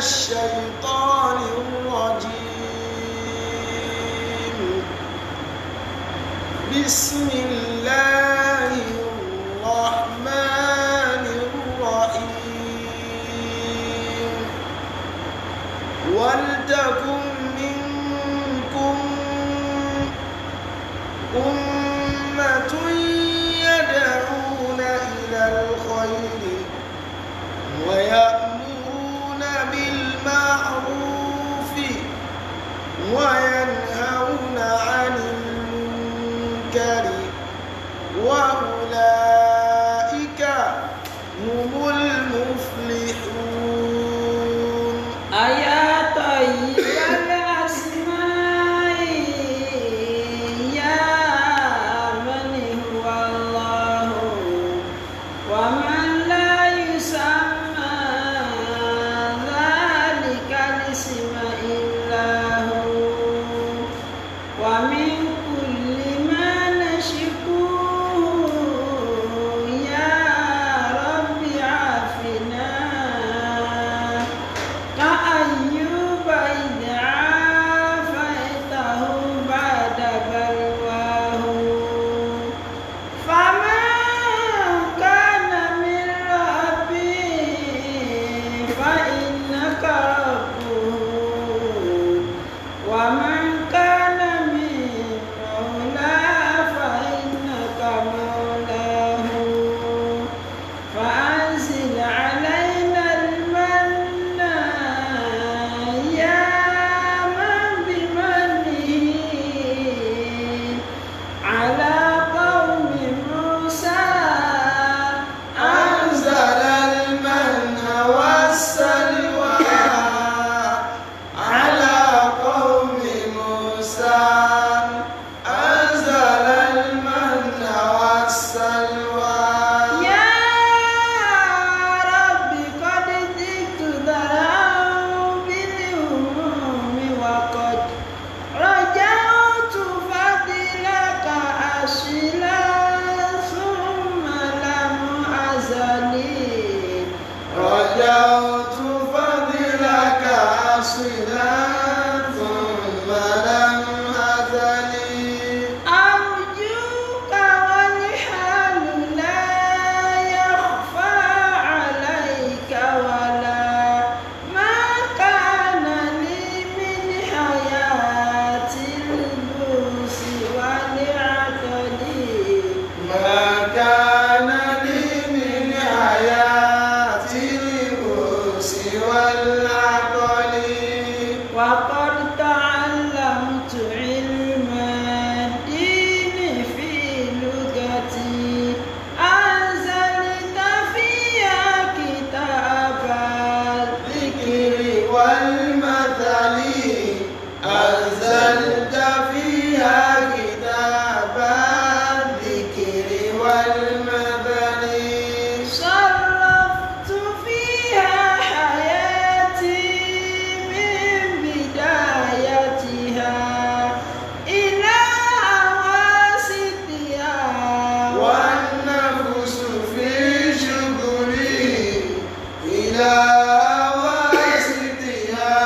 الشيطان الرجيم. بسم الله الرحمن الرحيم. ولتكن منكم أمة يدعون إلى الخير ويأمرون بالمعروف وينهون عن المنكر وأولئك هم المفلحون. يا طيب الأسماء يا من هو الله ومن لا يسمى ذلك الاسم إلا هو ومن كل ما نشكوه يا رب عافنا كأيوب إذ عافيته بعد بلواه فمن كان من ربي فإنك ربه ومن كان من مولاه فإنك مولاه فأنزل علينا المن يا من بمنه على قوم موسى أنزل المن والسلوى على قوم موسى. أنزل المن والسلوى. يا رب قد جئت ذرعا بالهموم وقد رجوت فضلك أصلا ثم لم أزل رجوت فضلك أصلا ثم لم أزل أرجوك والحال لا يخفى عليك ولا ما كان لي من حياة البؤس والعقد ما كان لي من حياة البؤس والعقل. وقد تعلمت علم الدين في لغتي أنزلت فيها كتاب الذكر والمثل أنزلت فيها كتاب الذكر والمثل. صرفت فيها حياتي من بدايتها إلى أواسطها والنفس في شغلي إلى أواسطها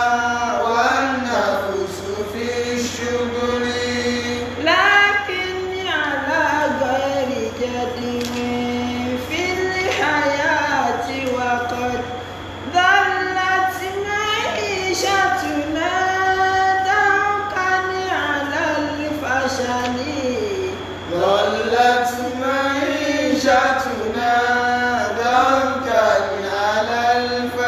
والنفس في شغلي. لكني على غير جدوى في الحياة وقد ظلت معيشتنا ضنكا على الفشل ظلت معيشتنا ضنكا على الفشل.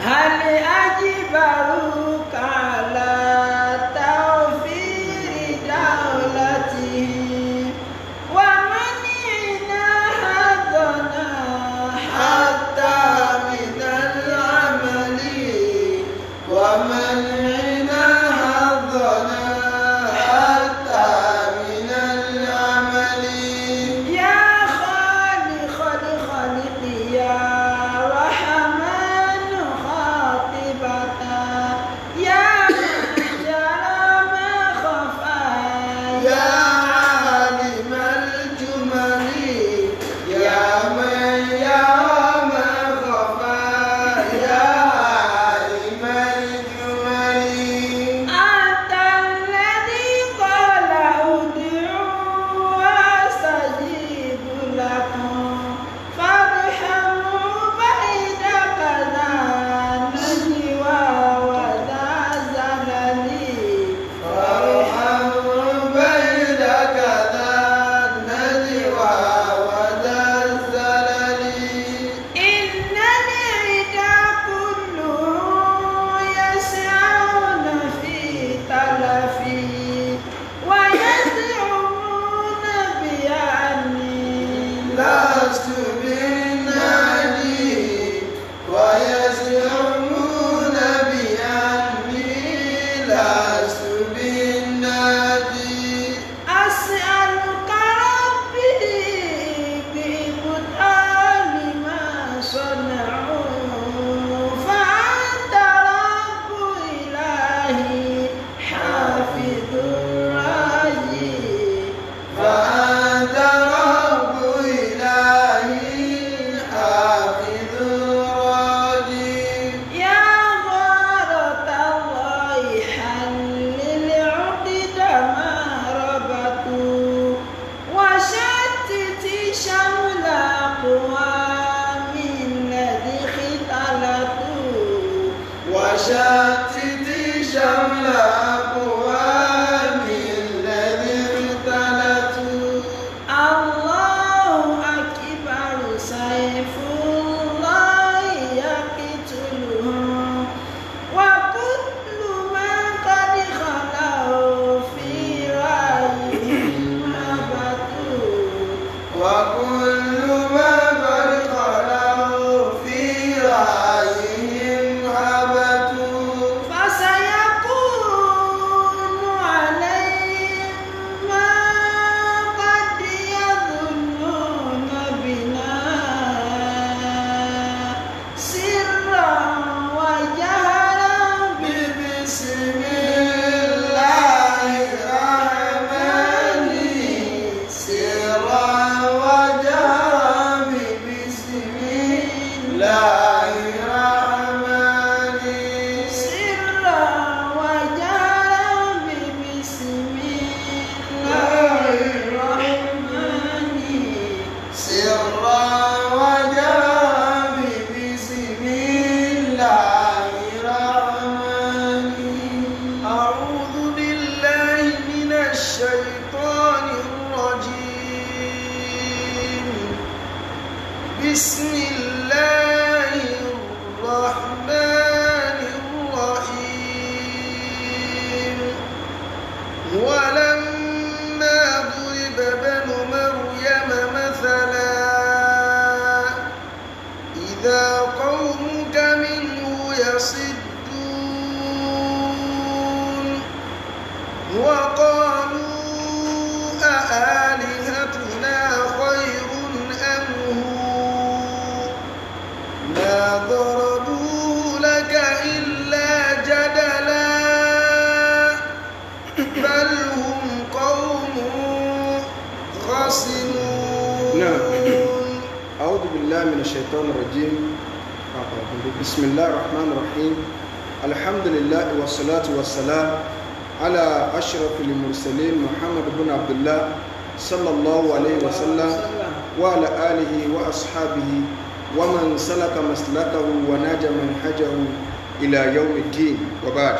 هل أجبروك على توفير دولته ومنعنا حظنا حتى من العمل ومنعنا حظنا حتى من العمل يا خالق الخلق يا رحمن خاطبة يا من جرى ما خفى يا عالم الجمل يا من يرى ما خفى يا عالم الجمل أنت الذي قال ادعوا وأستجيب لكم فارحموا بين كذا نجوى وذا زلل فارحموا بين كذا النجوى وذا الزلل إن العدا كلهم يسعون في تلفي ويزعمون بأني لست بالنادي ويزعمون بأني لست بالنادي أسألك ربي ببطلان ما صنعوا فأنت رب إلهي حافظ الراجي فأنت رب إلهي حافظ الراجي يا غارة الله حلل عقد ما ربطوا وشتت شمل أقوام الذي اختلطوا وشتت شمل أقوام الذي اختلطوا الله أكبر سيف الله يقتلهم وكل من قد خلوا في رأيهم هبطوا وكل ما قد خلوا في رأيهم هبطوا فسيكون عليهم ما قد يظنون بنا سرا وجهرا بسم الله الرحمن سرا وجهرا بسم الله الرحمن سرا وجهرا بسم الله الرحمن سرا وجهرا بسم الله الرحمن أعوذ بالله من الشيطان الرجيم بسم الله الرحمن الرحيم ولما ضرب ابن مريم مثلا إذا قومك منه يصدون وقالوا أآلهتنا خير أم هو ما ضربوا لك إلا جدلا بل هم قوم خصمون. أعوذ بالله من الشيطان الرجيم. بسم الله الرحمن الرحيم. الحمد لله والصلاة والسلام على أشرف المرسلين محمد بن عبد الله صلى الله عليه وسلم وعلى آله وأصحابه ومن سلك مسلكه ونجى منهجه إلى يوم الدين وبعد.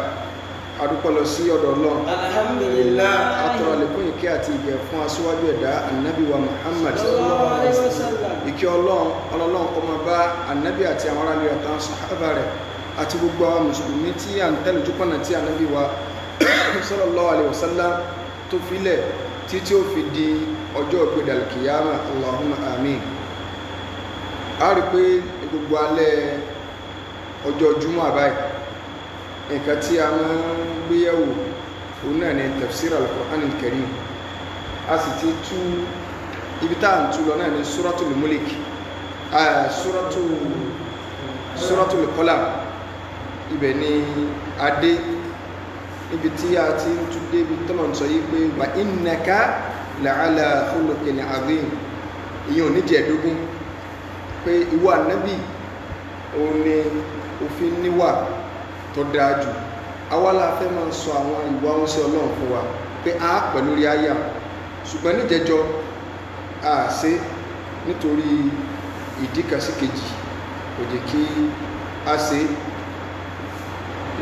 adúpẹ́ lọ sí ọ̀dọ̀ Ọlọ́run alhamdulillah atọrọ àlékún ìkẹ́ àti ìgẹ̀ fún aṣíwájú ẹ̀dá ànábì wa Muhammad sallallahu alaihi wasallam. ìkẹ́ Ọlọ́run kó máa bá ànábì àti àwọn aráàlú àtàwọn sàhábà rẹ̀ àti gbogbo àwọn mùsùlùmí tí à ń tẹ̀lé ojúpọ̀nà tí ànábì wa sallallahu alaihi wasallam tó filẹ̀ títí ó fi di ọjọ́ ògbédè alkiyama Allahumma amin. A rí pé gbogbo alẹ́ ọjọ́ Jímọ̀ àbáyé nǹkan tí a máa ń gbéyẹ̀wò òun náà ni tafsir al-Qur'an al-Karim. A sì ti tú ibi tá à ń tú lọ náà ni suratul Mulk, suratul Qalam. Ibẹ̀ ni adé níbi tí a ti ń tú débi tọ́nà sọ yí pé wa innaka la'ala khuluqin azim. Ìyẹn ò ní jẹ̀ẹ́dógún pé ìwọ ànábì òun ni òfin níwà tó dáa jù. Awala fẹ́ máa sọ àwọn ìwà oúnjẹ Ọlọ́run fún wa pé a pẹ̀lú orí ayá, ṣùgbọ́n níjẹjọ a ṣe nítorí ìdí kan sí kejì kò jẹ́ kí a ṣe.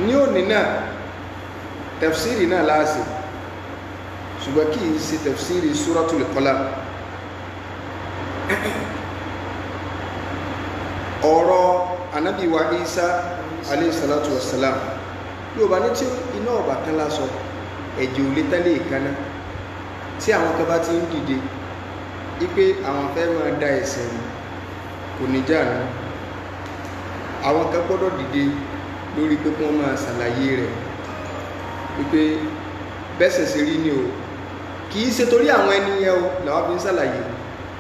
Ní òní náà tafsiri náà láàṣẹ, ṣùgbọ́n kì í ṣe tafsiri suratul Qalam. Ọ̀rọ̀ ànábì wa Isa alayhi salatu wassalam, yóò bá ní tí iná ọ̀bà kan lásọ ẹ̀jẹ̀ ò lè tẹ́lẹ̀ ìkaná tí àwọn kan bá ti ń dìde wípé àwọn fẹ́ máa da ẹ̀sẹ̀ rú kò ní jà náà. Àwọn kan gbọ́dọ̀ dìde lórí pé kí wọ́n máa ṣàlàyé rẹ̀ wípé bẹ́sẹ̀ ṣe rí ni o, kì í ṣe torí àwọn ẹni yẹn o làwọn fi ń ṣàlàyé.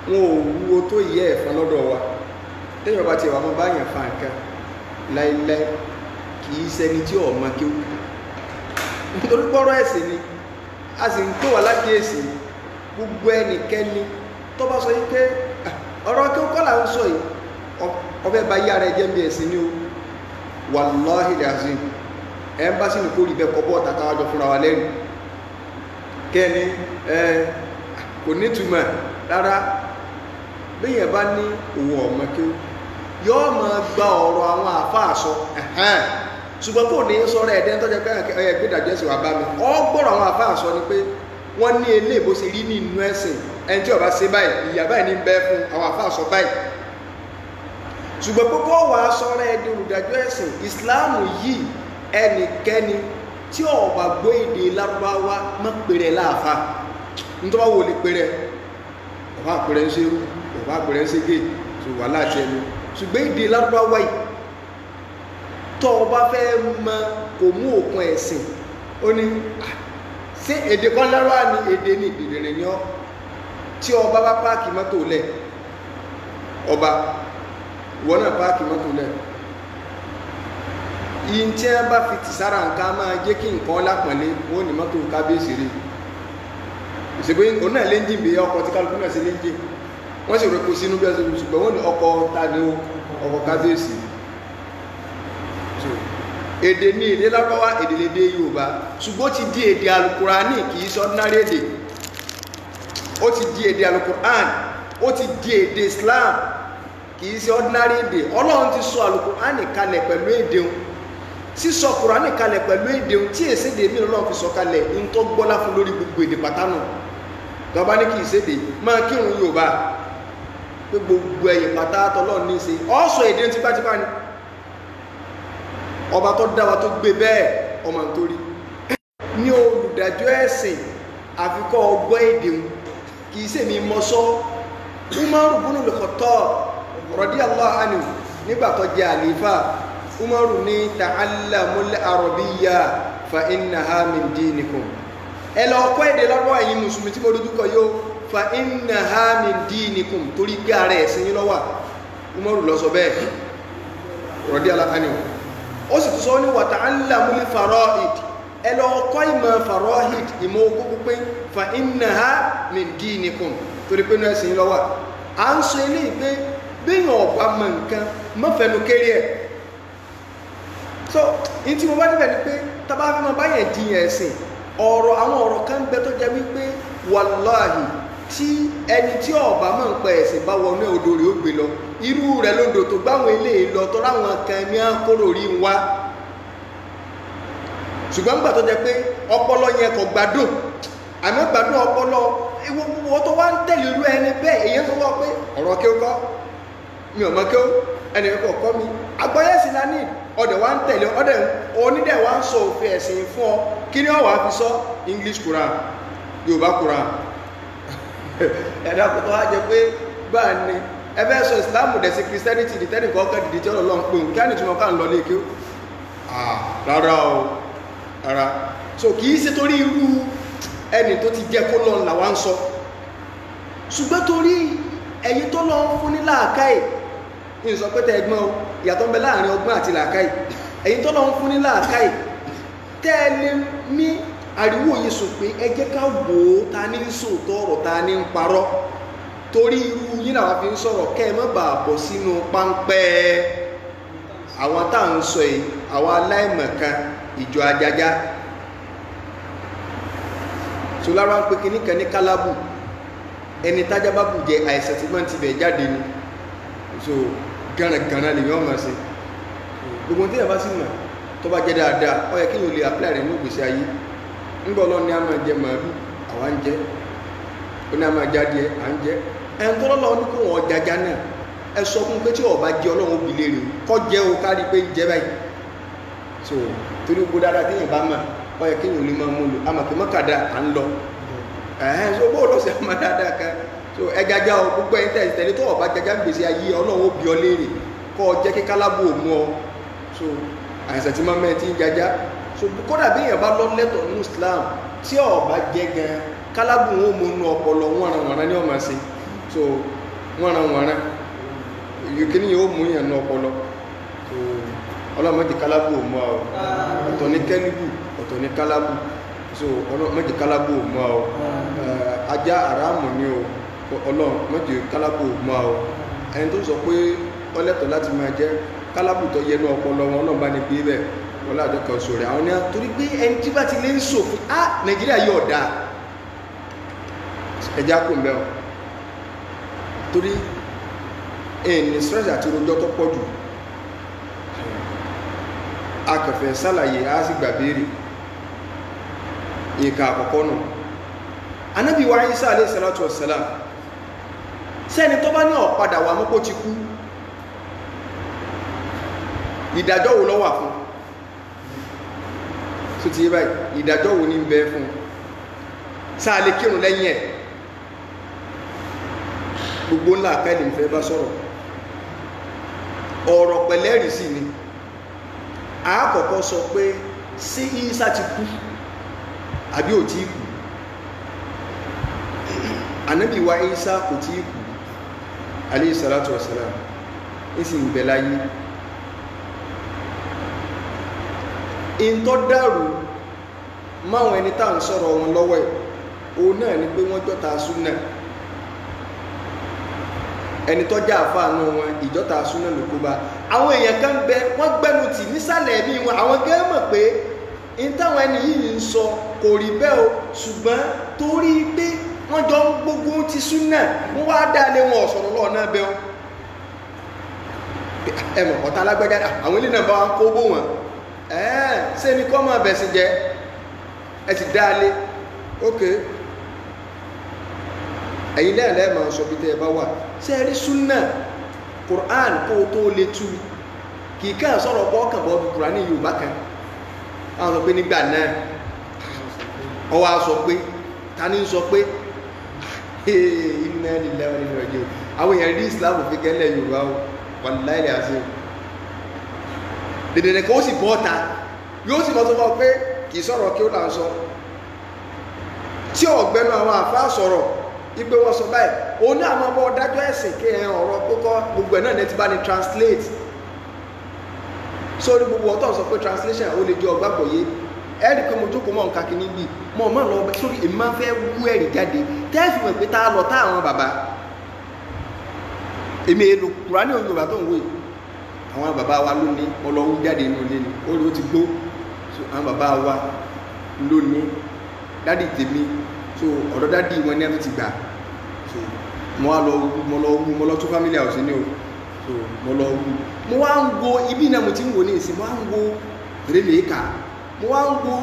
Wọn ò wúwo tó ìyẹ́ ẹ̀fọn lọ́dọ̀ wa. Téèyàn bá ti wà mọ́ báyàn fa nǹkan láíláí kì í ṣẹni tí ọmọ kí ó nítorí pọ́rọ̀ ẹ̀sìn ni a sì ń tó wà lákìíyèsí. Gbogbo ẹnikẹ́ni tó bá sọ yí pé ọ̀rọ̀ kí ó kọ́ là ń sọ yìí ọbẹ̀ bá yára ẹjẹ́ bí ẹ̀sìn ni ó wallahi lazim ẹ̀mbásí ní kó rí bẹ́ kọ́ bọ́ tàtà wájọ fúnra wa lẹ́nu kẹ́ni kò ní túmọ̀ rárá. Bíyẹn bá ní òun ọmọ kí ó yọ́ ma gba ọ̀rọ̀ àwọn àfáà sọ ṣùgbọ́n kò ní sọ́rọ̀ ẹ̀dẹ́ tó jẹ́ pé ẹ̀yẹ gbẹ́dàjẹ́ sí wà bá mi ọgbọ́rọ̀ àwọn àfáà sọ ni pé wọ́n ní ilé ìbò ṣe rí ní inú ẹ̀sìn, ẹni tí ó bá ṣe báyìí ìyà báyìí ní bẹ́ fún àwọn àfáà sọ báyìí. Ṣùgbọ́n púpọ̀ wà sọ́rọ̀ ẹ̀dẹ́ olùdájọ́ ẹ̀sìn ìsìláàmù yìí ẹnikẹ́ni tí ó bá gbọ́ èdè Lárúbáwá má pèrè láàfà nítorí wọ́n lè pèrè ọ̀bá pèrè ń ṣe rú ọ̀bá pèrè ń ṣe gé tó wà láti ẹnu. Ṣùgbọ́n èdè Lárúbáwá yìí tó bá fẹ́ mọ kò mú òkun ẹ̀sìn ó ní ṣé èdè kan lárúbáwá ni èdè ní ìdìrìnrìn ni ọ́. Tí ọba bá páàkì mọ́tò lẹ̀ ọba ìwọ náà páàkì mọ́tò lẹ̀ yìí tí wọ́n bá fi tì sára nǹkan máa jẹ́ kí nǹkan lápọ̀nlé wọ́n ní mọ́tò kábíyèsí rè ìṣègbè òun náà léńjìn bí ọkọ̀ tí kálukú náà ṣe léńjìn wọ́n sì rẹ̀ kó sínú bí ọ̀sẹ̀ ṣùgbọ́n wọ́n ní ọkọ̀ tani ọkọ̀ kábíyèsí. Èdè ní èdè Lárúbáwá èdè lédè Yorùbá ṣùgbọ́n ó ti di èdè Al-Qur'ani kì í ṣe ordinary èdè. Ó ti di èdè Al-Qur'ani, ó ti di èdè Islam kì í ṣe ordinary èdè. Ọlọ́run ti sọ Al-Qur'ani kalẹ̀ pẹ̀lú èdè wọn. Sísọ Qur'ani kalẹ̀ pẹ̀lú èdè wọn tí èsì èdè mìíràn Ọlọ́run fi sọ kalẹ̀ ń tó gbọ́lá fún lórí gbogbo èdè pátánù. Gbọ́bá ní kì í ṣèdè máa kírun Yorùbá pé gbogbo ẹ̀yìn pátá tọ́lọ́run ní í ṣe ọ̀sọ̀ èdè tipátipá ni. Ọba tó dá wa tó gbé bẹ́ẹ̀ ọmọ nítorí ní olùdájọ́ ẹ̀sìn àfikọ́ ọgbọ́ èdè wọn kì í ṣe mi mọ́ sọ́. Umaru bunu al-Khattab radiyallahu anhu nígbà tó jẹ́ àlífà Umaru ní ta'allamul arabiyya fa innaha min dinikum. Ẹ lọ kọ́ èdè lọ́wọ́ ẹ̀yin mùsùlùmí tí mo dojú kọ yóò fa innaha min dinikum torí pé ara ẹ̀sìn yín ló wà. Umaru ló sọ bẹ́ẹ̀ radiyallahu anhu. Ó sì tún sọ ní wa ta'allamul fara'id ẹ lọ kọ́ ìmọ̀ fara'id ìmọ̀ ogún pípín fa innaha min dinikum torí pé náà ẹ̀sìn yín ló wà. À ń sọ ilé ìgbé bíyàn ọ̀bá mọ̀ nǹkan mọ́fẹ́nu kéré ẹ̀. So in tí mo bá níbẹ̀ ni pé tàbá fi mọ́ báyẹ̀ jiyàn ẹ̀sìn ọ̀rọ̀ àwọn ọ̀rọ̀ kan bẹ tó jẹ́ wípé wàláhì tí ẹni tí ọ̀bá mọ̀ ń pẹ̀ ẹ̀sìn bá wọnú odò rẹ̀ ó gbé lọ irú rẹ̀ lódò tó gbáwọn ilé lọ tó ráwọn kan ní àkóró rí ń wá. Ṣùgbọ́n nígbà tó jẹ́ pé ọpọlọ yẹn kò gbádùn àmọ́ gbádùn ọpọlọ ìwọ tó wá ń tẹ̀lé irú ẹni bẹ́ẹ̀ èyí tó wọ́ pé ọ̀rọ̀ kí ó kọ́ mi ò mọ̀ kí ó ẹni kọ̀ kọ́ mi àgbọ́yé sí la ní ọdẹ wa ń tẹ̀lé ọdẹ onídẹ̀ wa ń sọ òfin ẹ̀sìn fún ọ kí ni ọwà fi sọ English Quran Yorùbá Quran ẹ̀dá kòtò wá jẹ pé gbáà ni ẹbẹ́ sọ Islam dẹ̀sí Christianity dìtẹ́nì kọ́kọ́ dìdí tí ọlọ́run pé òun kí á ní túnmọ̀ ká ń lọ lé kí ó rárá o rárá so kìí ṣe torí irú ẹni tó ti jẹ́ kó lọ làwa ń sọ ṣùgbọ́n torí ẹ̀yin tó lọ fún ní làákàyè ní sọ pé tẹ́ẹ̀gbọ́n o ìyàtọ̀ ń bẹ láàrin ọgbọ́n àti làákàyè ẹ̀yin tó lọ fún ní làákàyè tẹ́ẹ̀lé ní àríwò yìí sọ pé ẹ jẹ́ ká wò ó ta ní sòótọ́ ọ̀rọ̀ ta ní ń parọ́ torí irú yìí náà fi ń sọ̀rọ̀ kẹ́ ẹ má bàa bọ̀ sínú páńpẹ́ àwọn tá à ń sọ yìí àwọn aláìmọ̀kan ìjọ ajájá so lára ń pe kíní kan ní kálábù ẹni tájá bá bù jẹ àìsàn tí wọ́n ti bẹ̀ jáde ni so gánagánà lè yàn máa ṣe gbogbo tí yàrá sì mọ̀ tó bá jẹ́ dáadáa ó yẹ kí yóò lè apply rẹ̀ ní ògbésí ayé ńgbọ́ lọ ní a máa jẹ màálù àwa ń jẹ ó ní a máa jáde à ń jẹ ẹn tó lọ́lọ́ ní kó wọ́n jaja náà ẹ sọ fún pé tí ọba jẹ ọlọ́run òbí léèrè kọ́ jẹ́ o kárí pé jẹ́ báyìí so torí gbogbo dáadáa tí yìnbá mà ó yẹ kí yìí lè máa mú lò àmàkì mọ́kàdá à ń lọ so bó lọ́sẹ̀ àmà dáadáa kan so ẹ jaja o gbogbo ẹ̀yin tẹ̀ tẹ̀lé tó ọba jaja gbèsè ayé ọlọ́run òbí ọ léèrè kọ́ jẹ́ kí kálábù ò mú ọ so àìsàn tí máa mẹ́ ti ń jaja so kódà bí èèyàn bá lọ lẹ́tọ̀ọ́ ní Islam tí ọba jẹ́ gan kálábù wọn ò mú inú ọpọlọ wọ̀nranwọ̀nran ní ọmọ sí so wọ̀nranwọ̀nran ìyókè ní yóò mú yàn ní ọpọlọ so ọlọ́mọdé kálábù ò mú ọ ọ̀tọ̀ ní kẹ́líbù ọ̀tọ̀ ní kálábù so ọlọ́mọdé kálábù ò mú ọ ajá àràmù ní o ọlọ́mọdé kálábù ò mú ọ ẹni tó sọ pé ọlẹ́tọ̀ọ́ láti máa jẹ́ kálábù tó yẹ ní ọpọlọ wọn náà bá ní bí bẹ́ẹ̀ wọn láàjọ kan sọ̀rọ̀ àwọn ní torí pé ẹni tí bá ti lè ń sòfin Nàìjíríà yóò dáa ẹjá kò ń bẹ́ ọ torí ẹni stress àti rojọ́ tó pọ̀ jù akẹfẹ́ sálàyé á sì gbà béèrè ìka àkọ́kọ́ náà Ànábì wa Ìsá alayhi salatu wassalam sẹ́ni tó bá ní ọ̀padà wà mọ́kó ti kú ìdájọ́ wo ló wà fún tó ti yé báyìí ìdájọ́ wo ní ń bẹ fún sáà lè kírun lẹ́yìn ẹ̀ gbogbo ńlá àkáìlì ń fẹ́ bá sọ̀rọ̀ ọ̀rọ̀ pẹ̀lẹ́rì sí ni àákọ̀ọ́kọ́ sọ pé sí Ìsá ti kú àbí ò tí kú Ànábì wa Ìsá kò tí kú alayhi salatu wassalam ìsì ń bẹ láyé in tó dàrú máwọn ẹni tá ń sọ̀rọ̀ wọn lọ́wọ́ ẹ̀ òun náà ni pé wọ́n jọ́ta súnà ẹni tó já àfáànú wọn ìjọ́ta súnà ló kó bá àwọn èèyàn kan bẹ wọ́n gbẹ́nu tì nísàlẹ̀ ẹ̀mí wọn àwọn gẹ́gẹ́ mọ̀ pé in táwọn ẹni yìí ń sọ kò rí bẹ́ẹ̀ o ṣùgbọ́n torí pé wọ́n jọ ń gbógun ti súnà wọ́n wá dáalé wọn ọ̀sọ̀rọ̀ lọ́ọ̀ náà bẹ́ẹ̀ ẹmọ̀ ọ̀tá alágbẹ́já àwọn ilé náà bá wọn kó bó wọn ṣe ní kọ́ máa bẹ̀sìn jẹ́ ẹ ti dáalé ok ẹ̀yin lẹ́ẹ̀lẹ́ máa sọ bí tẹ́ ẹ bá wà ṣe rí súnà Quran kó tó lè tú kìí ká sọ̀rọ̀ bọ́ kàn bọ́ bí Quran ní Yorùbá kan àwọn sọ pé nígbà náà ọwọ́ a sọ pé ta ní sọ pé inna lillahi wa inna ilaihi raji'un àwọn èèyàn rí Islam fi kẹ́lẹ̀ Yorùbá o wallahi azim dèdèrè kó sì bọ́ ta yóò sì mọ́ tó mọ́ pé kìí sọ̀rọ̀ kí ó là ń sọ tí ọ̀gbẹ́nu àwọn àfáà sọ̀rọ̀ ipé wọ́n sọ báyìí òun ní àwọn ọmọ dájọ́ ẹ̀sìn kí ẹ ọ̀rọ̀ púpọ̀ gbogbo ẹ̀ náà ní ti bá ní translate sórí gbogbo ọ̀tọ̀ sọ pé translation ó lè jẹ́ ọgbàgbọ́ yé ẹ̀rì pé mo jókòó mọ́ nǹkan kìíní bíi mọ́ ọmọ lọ bẹ sórí èmi máa fẹ́ wú ẹ̀rì jáde tẹ́ẹ̀fì mọ̀ pé tá a lọ tá àwọn bàbá èmi èlò Kùránì òun Yorùbá tó ń wò yìí àwọn bàbá wa lónìí ọlọ́wú jáde inú ilé ni ó rí ó ti gbó àwọn bàbá wa lónìí dádì tèmi so ọ̀dọ̀ dádì wọn ní ẹ̀fẹ́ ti gbà so mo lọ tó family house ní o so mo lọ wú mo wá ń go ibi náà mo ti ń wò ní ìsìn mo wá ń go rélèéka mo wá ń go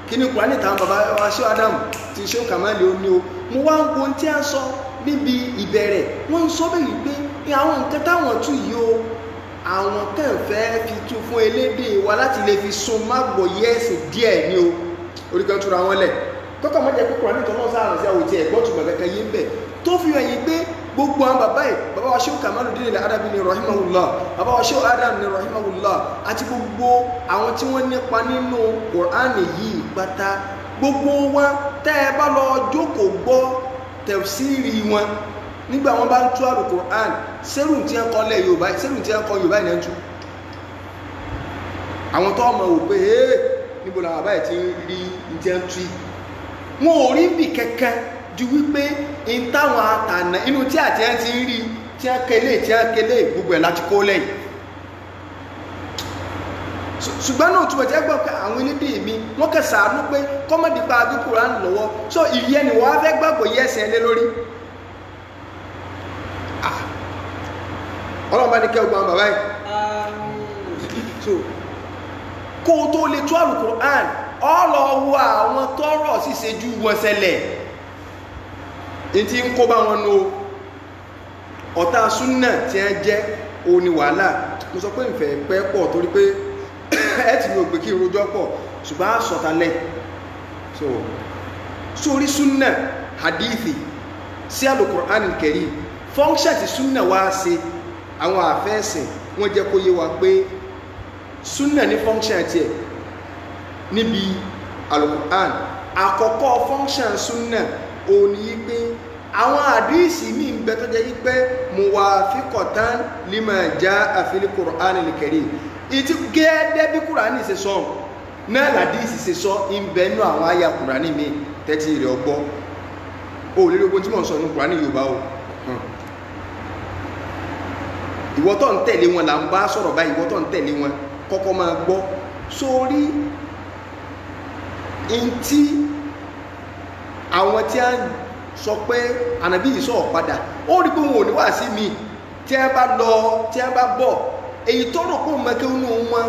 kíní Kùránì tàwọn bàbá wa ṣé Adam ti ṣé Kàmáàlì ó ní o mo wá ń go tí a sọ níbi ìbẹ̀rẹ̀ wọ́n ń sọ bẹ́ẹ̀ pé àwọn nǹkan táwọn tú yìí o àwọn kàn fẹ́ fi tú fún elédè wa láti lè fi sun mágbọ̀ yẹ́sì díẹ̀ ní o oríkan túra wọn lẹ̀ tọ́kà mọ́jẹ́ pé kùránì tó náà sáàrùn sí àwòtí ẹ̀gbọ́n túnbọ̀ kankan yé ń bẹ̀ tó fi hàn yìí pé gbogbo àwọn bàbá yìí bàbá wa Sheikh Kamaluddin al-Adabi ní rahimahullah bàbá wa Sheikh Adam ní rahimahullah àti gbogbo àwọn tí wọ́n nípa nínú kùránì yìí pátá gbogbo wọn tẹ́ ẹ bá lọ jókòó gbọ́ tafsiri wọn nígbà wọn bá ń tú Al-Qur'an sẹ́rùn tí ẹ kọ́ lẹ̀ Yorùbá sẹ́rùn tí ẹ kọ́ Yorùbá ìnà ń tú àwọn tó ọmọ wò pé ee níbo làwọn àbáyé ti rí ìjẹ́ ń tú wọn ò rí bì kẹ́kẹ́ ju wípé in táwọn àtànà inú tí àti ẹ ti ń rí tí ẹ kélé gbogbo ẹ̀ láti kó lẹ́yìn ṣùgbọ́n náà túnbọ̀ tí ẹ gbọ́ pé àwọn elédè mi wọ́n kẹ́ sàánú pé kọ́mọ̀dé pa agbé Kùránì lọ́wọ́ so ìyẹn ni wọ́n á fẹ́ gbàgbọ́ yẹ́ ẹsẹ̀ lé lórí ọlọ́run bá ní kẹ́ ọgbọ̀n bàbá yìí so kó o tó lè tú Al-Qur'an ọlọ́wọ́ àwọn tọ́rọ̀ ṣíṣe ju wọn ṣẹlẹ̀ in ti ń kó bá wọn nù ọ̀tá súnnà tí ẹ jẹ́ òní wàhálà mo sọ pé ìfẹ́ pẹ́ pọ̀ torí pé ẹ ti ní ògbé kí rojọ́ pọ̀ ṣùgbọ́n àṣọ̀tálẹ̀ so sórí súnnà hadithi sí Al-Qur'an al-Karim function ti súnnà wá ṣe àwọn àfẹ́ẹ̀sìn wọ́n jẹ́ kó yé wa pé súnnà ní function tiẹ̀ níbi Al-Qur'an àkọ́kọ́ function súnnà ó ní pé àwọn àdíìsì mi ń bẹ tó jẹ́ wípé muwafiqatan lima jaa fil Qur'an al-Karim ìtí gẹ́ẹ́dẹ́ bí Kùránì ṣe sọ náà làdíìsì ṣe sọ ń bẹ nú àwọn àyà Kùránì mi tẹ́tí rẹ̀ ọgbọ́ o lè rí ogun tí mò ń sọ ní Kùránì Yorùbá o ìwọ tó ń tẹ̀lé wọn là ń bá sọ̀rọ̀ báyìí ìwọ tó ń tẹ̀lé wọn kọ́kọ́ máa gbọ́ sórí ntí àwọn tí a sọ pé ànàbí yìí sọ̀rọ̀ padà ó rí pé wọn ò ní wá sí mi tí a bá lọ tí a bá bọ̀ èyí tó rò pé òun inú wọn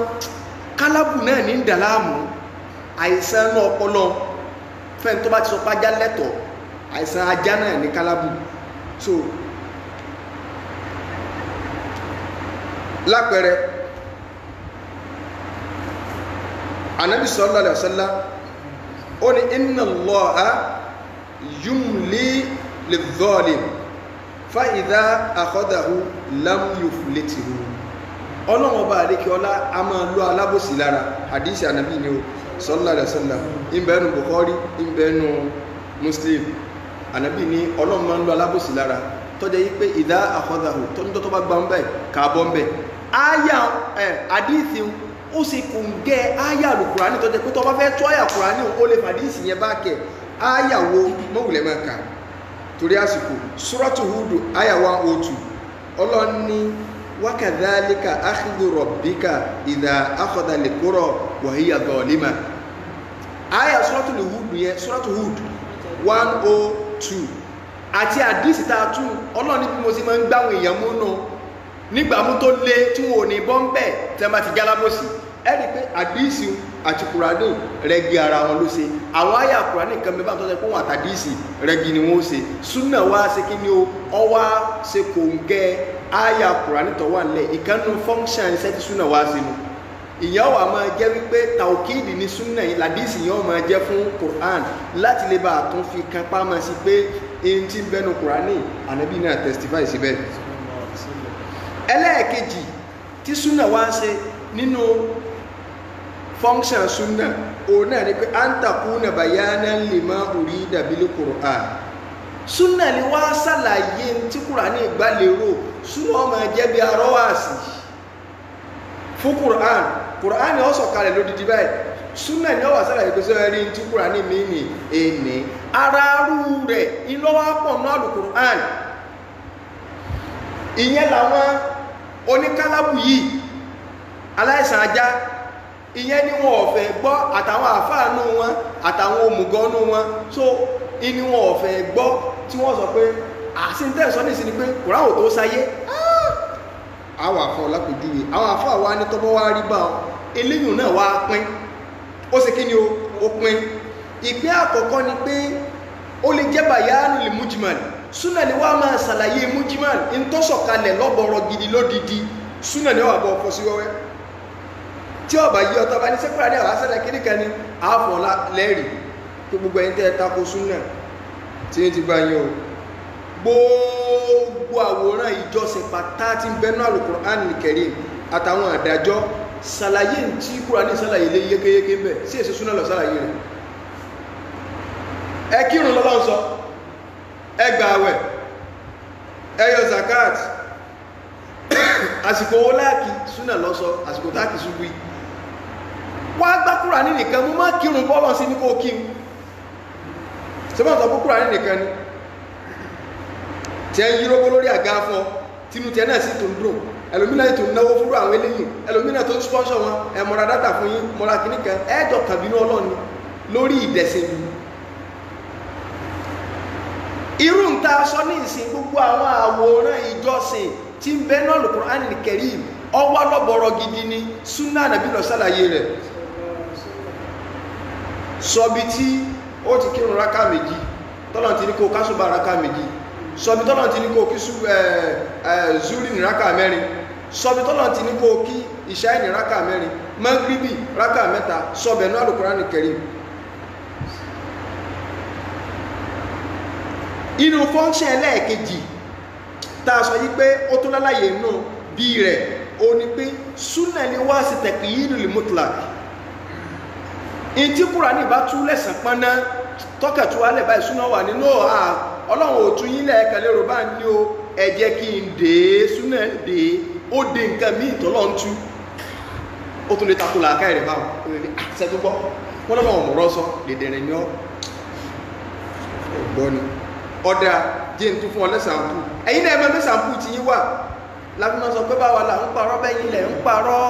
kálábù náà ní dàlámù àìsàn náà ọpọlọ fẹ́ni tó bá ti sọ pé ajá lẹ́tọ̀ọ́ àìsàn ajá náà ní kálábù so lápẹẹrẹ ànábì sallallahu alaihi wasallam ó ní inna Allaha yumli lidh-dhalim fa idha akhadahu lam yuflithu ọlọ́wọ́n bá àríkí ọlá a máa lọ alábòsí lára hadisi ànábì ni ó sallallahu alaihi wasallam ìbẹ̀ẹ́nu Bukhari ìbẹ̀ẹ́nu Muslim ànábì ní ọlọ́wọ́n máa ń lọ alábòsí lára tọ́jẹ́ yí pé idha akhadahu tọ́jọ́ tó bá gbá ń bẹ̀ kààbọ̀ ń bẹ̀ áyà àdíìsì ó sì kùn gẹ́ áyà Al-Qur'ani tọ́jẹ́ pé tọ́ bá fẹ́ tó áyà Qur'ani ó lè fàdíìsì yẹn bá kẹ̀ áyà wo mọ́wùlẹ̀ máa kà torí àsìkò Suratu Hud áyà 102 ọlọ́ni wa kadhalika akhdhu rabbika idha akhadha al-qura wa hiya zalima áyà Suratu Hud 102 àti àdísì tàà tún ọlọ́ni bí mo sì máa ń gbáwọn èèyàn mú náà nígbàmú tó lé tí wọn ò ní bọ́m̀bẹ̀ tí wọ́n bá ti gálábòsì ẹ̀rí pé àdísì àti Kùránì rẹ́gí ara wọn ló ṣe àwọn àyà Kùránì kan mẹ́bàá tó ṣe pé wọn àtàdísì rẹ́gí ni wọ́n ṣe súnà wá ṣe kí ni ó wá ṣe kò ń gẹ àyà Kùránì tó wà nílẹ̀ ìkànnù fọ́ńṣàn iṣẹ́ tí súnà wá sínú ìyẹn wà máa jẹ́ wípé tàwkídì ní súnà yìí làdísì yẹn wọ́n máa jẹ́ fún Qur'an láti lè bá àtún fi kan pàmò sí pé èyí tí ń bẹnu Qur'ani ànábì náà testify síbẹ̀. ẹlẹ́ẹ̀kejì tí súnà wá ń ṣe nínú function súnà òun náà ni pé antakuna bayanan lima urida bil Qur'an súnà ni wá ṣàlàyé tí Qur'ani gbà lérò súnà ó máa jẹ́ bí arọ́wàsì fún Qur'an ni ó sọ̀kalẹ̀ lódìdí báyìí súnà ni ó wà sára ìgbésẹ̀ rí tí Qur'an mi ní ẹni aráàrú rẹ̀ ìlọ́wọ́ pọ̀ náà Al-Qur'an ìyẹn làwọn oníkálábù yìí aláìsàn ajá ìyẹn ni wọn ò fẹ́ gbọ́ àtàwọn àfáànú wọn àtàwọn òmùgọ́nú wọn so ìní wọn ò fẹ́ gbọ́ tí wọ́n sọ pé àṣìntẹ́sọ́ ní sí ni pé Qur'an ò tó sáyé àwọn àfọ́ lápòjúwe àwọn àfọ́ àwa ní tọ́bọ́ wá rí bá ọ eléyìn náà wá pín ó sì kí ni ó pín ìpín àkọ́kọ́ ni pé ó lè jẹ́ bayanu lil mujmal súnà ni wá máa ṣàlàyé mujmal in tó sọ̀kalẹ̀ lọ́bọ̀rọ̀ gidi lódidi súnà ni ó wà bọ́ ọkọ̀ sí wẹ́wẹ́ tí ọba yí ọtọ́ bá ní sẹ́kúrà ní àwọn asẹ́lẹ̀ kíníkan ní àáfọ̀ lẹ́rìí tó gbogbo ẹ̀yin tẹ́ tako súnà tí ní ti gbá yín o gbogbo àwòrán ìjọsìn pátá tí ń bẹnu Al-Qur'an Al-Karim àtàwọn àdájọ́ ṣàlàyé tí Kùránì ṣàlàyé lé yékéyéké ń bẹ̀ sí èsì súnà lọ ṣàlàyé rẹ̀ ẹ kírun lọ́lọ́run sọ ẹ gba àwẹ̀ ẹ yọ zakat àsìkò owó láàkì súnà lọ sọ àsìkò táàkì ṣubú yìí wá gbá Kùránì nìkan mú má kírun bọ́lọ̀ sí ní kó kí sẹ́bọ̀n sọ fún Kùránì nìkan ni tí ẹ ń yírógbó lórí àga fún ọ tínú tí ẹ náà sì tó ń dùn ẹlòmínà tó ń náwó fúrú àwọn eléyìn ẹlòmínà tó ń sponsor wọn ẹ mọ́ra dátà fún yín mọ́ra kìnnìkan ẹ̀ẹ́dọ̀ kàbínú ọlọ́ni lórí ìdẹ̀sìn mi irú ń ta sọ ní ìsìn gbogbo àwọn àwòrán ìjọsìn tí ń bẹ náà Al-Qur'an Al-Karim ọwọ́ lọ́bọ̀rọ̀ gidi ni súnà nàbí lọ sálàyé rẹ̀ sọbi tí ó ti kírun rákà méjì tọ́lọ̀ ti ní kó kásùbà rákà méjì sọbi tọ́lọ̀ ti ní kó kí zuri ní rákà mẹ́rin sọbi tọ́lọ̀ ti ní kó kí ìṣáì ní rákà mẹ́rin magribi rákà mẹ́ta sọbẹ̀ náà Al-Qur'an Al-Karim inú fọ́nṣẹ́ ẹlẹ́ẹ̀kejì tá a sọ yí pé ó tó lálàyé náà bí rẹ̀ ó ní pé súnà ni wá sí taqyidul mutlaq in tí Kùránì bá tú lẹ́sàn pọ́nná tọ́kẹ̀tù alẹ́ báyìí súnà wà nínú ọlọ́run ò tún yín lẹ́ẹ̀kan lérò bá ní o ẹ jẹ́ kí n dé súnà dé ó dé nǹkan míì tọ́lọ́ ń tú ó tún lè takò làákà rẹ̀ báwọn àṣẹ tó gbọ́ wọ́n lọ́nà ọ̀mọ̀rọ̀ sọ dèdèrè ní ọgbọ́n ni ọ̀dà jẹ́ ń tún fún ọ lẹ́sàmpù ẹ̀yin náà ẹ̀mọ́ mẹ́sàmpù ti yín wà lábímọ́ sọ pé báwa là ń parọ́ bẹ́yìn lẹ̀ ń parọ́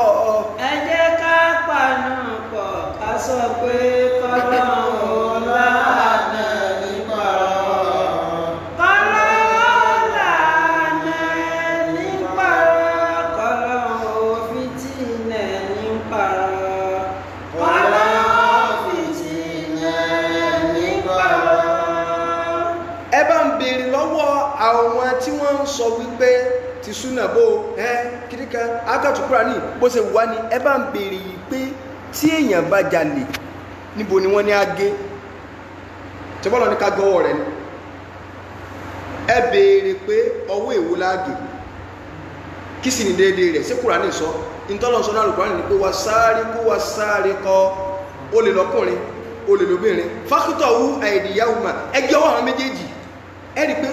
ẹ jẹ́ ká pàánù pọ̀ ká sọ pé kọ́lọ́hún lánà ní parọ́ kọ́lọ́hún lánà ní parọ́ kọ́lọ́hún fìtínà ní parọ́ kọ́lọ́hún fìtínà ní parọ́. ẹ bá ń béèrè lọ́wọ́ àwọn tí wọ́n ń sọ wípé ti súnà bó kíríkà ágàtù Kùránì bó ṣe wà ní ẹ bá ń béèrè yìí pé tí èèyàn bá jalè níbo ni wọ́n ní agé tẹ́bọ́lọ́ ní ká gọ́wọ́ rẹ̀ ni ẹ béèrè pé ọwọ́ èwo láàgè kí sì ní déédéé rẹ̀ sí Kùránì sọ ìtọ́lọ́sọ náà Kùránì ní pé wà sáré kó wà sáré kọ́ ó lè lọ́kùnrin ó lè lóbìnrin fákútọ̀ wú àìdíyàwó mà ẹgbẹ́ ọwọ́ àwọn méjèèjì ẹ rí pé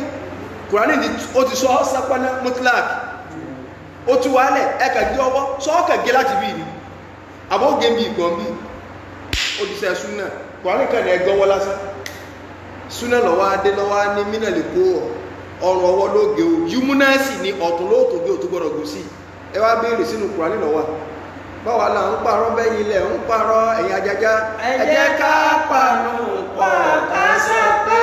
Kùránì ó ti sọ sápáná mutlak ó tú wálẹ̀ ẹkà gé ọwọ́ sọ ọkà gé láti bí ní àbọ́ gé bí ìgbọ̀n bí ó ti sẹ súnà Kùránì kàní ẹgbọ́wọ́ lásán súnà lọ́wọ́ adé lọ́wọ́ ní mínà lè kó ọrùn ọwọ́ lóògé o yúmúnásì ní ọ̀tún lóòtò bí ó tó gbọ́dọ̀ gùn sí ẹ wá béèrè sínú Kùránì lọ́wọ́ báwa là ń parọ́ bẹ́yìn ilẹ̀ ń parọ́ ẹ̀yìn ajájá ẹ jẹ́ ká pàánù pọ̀ ká sọ pé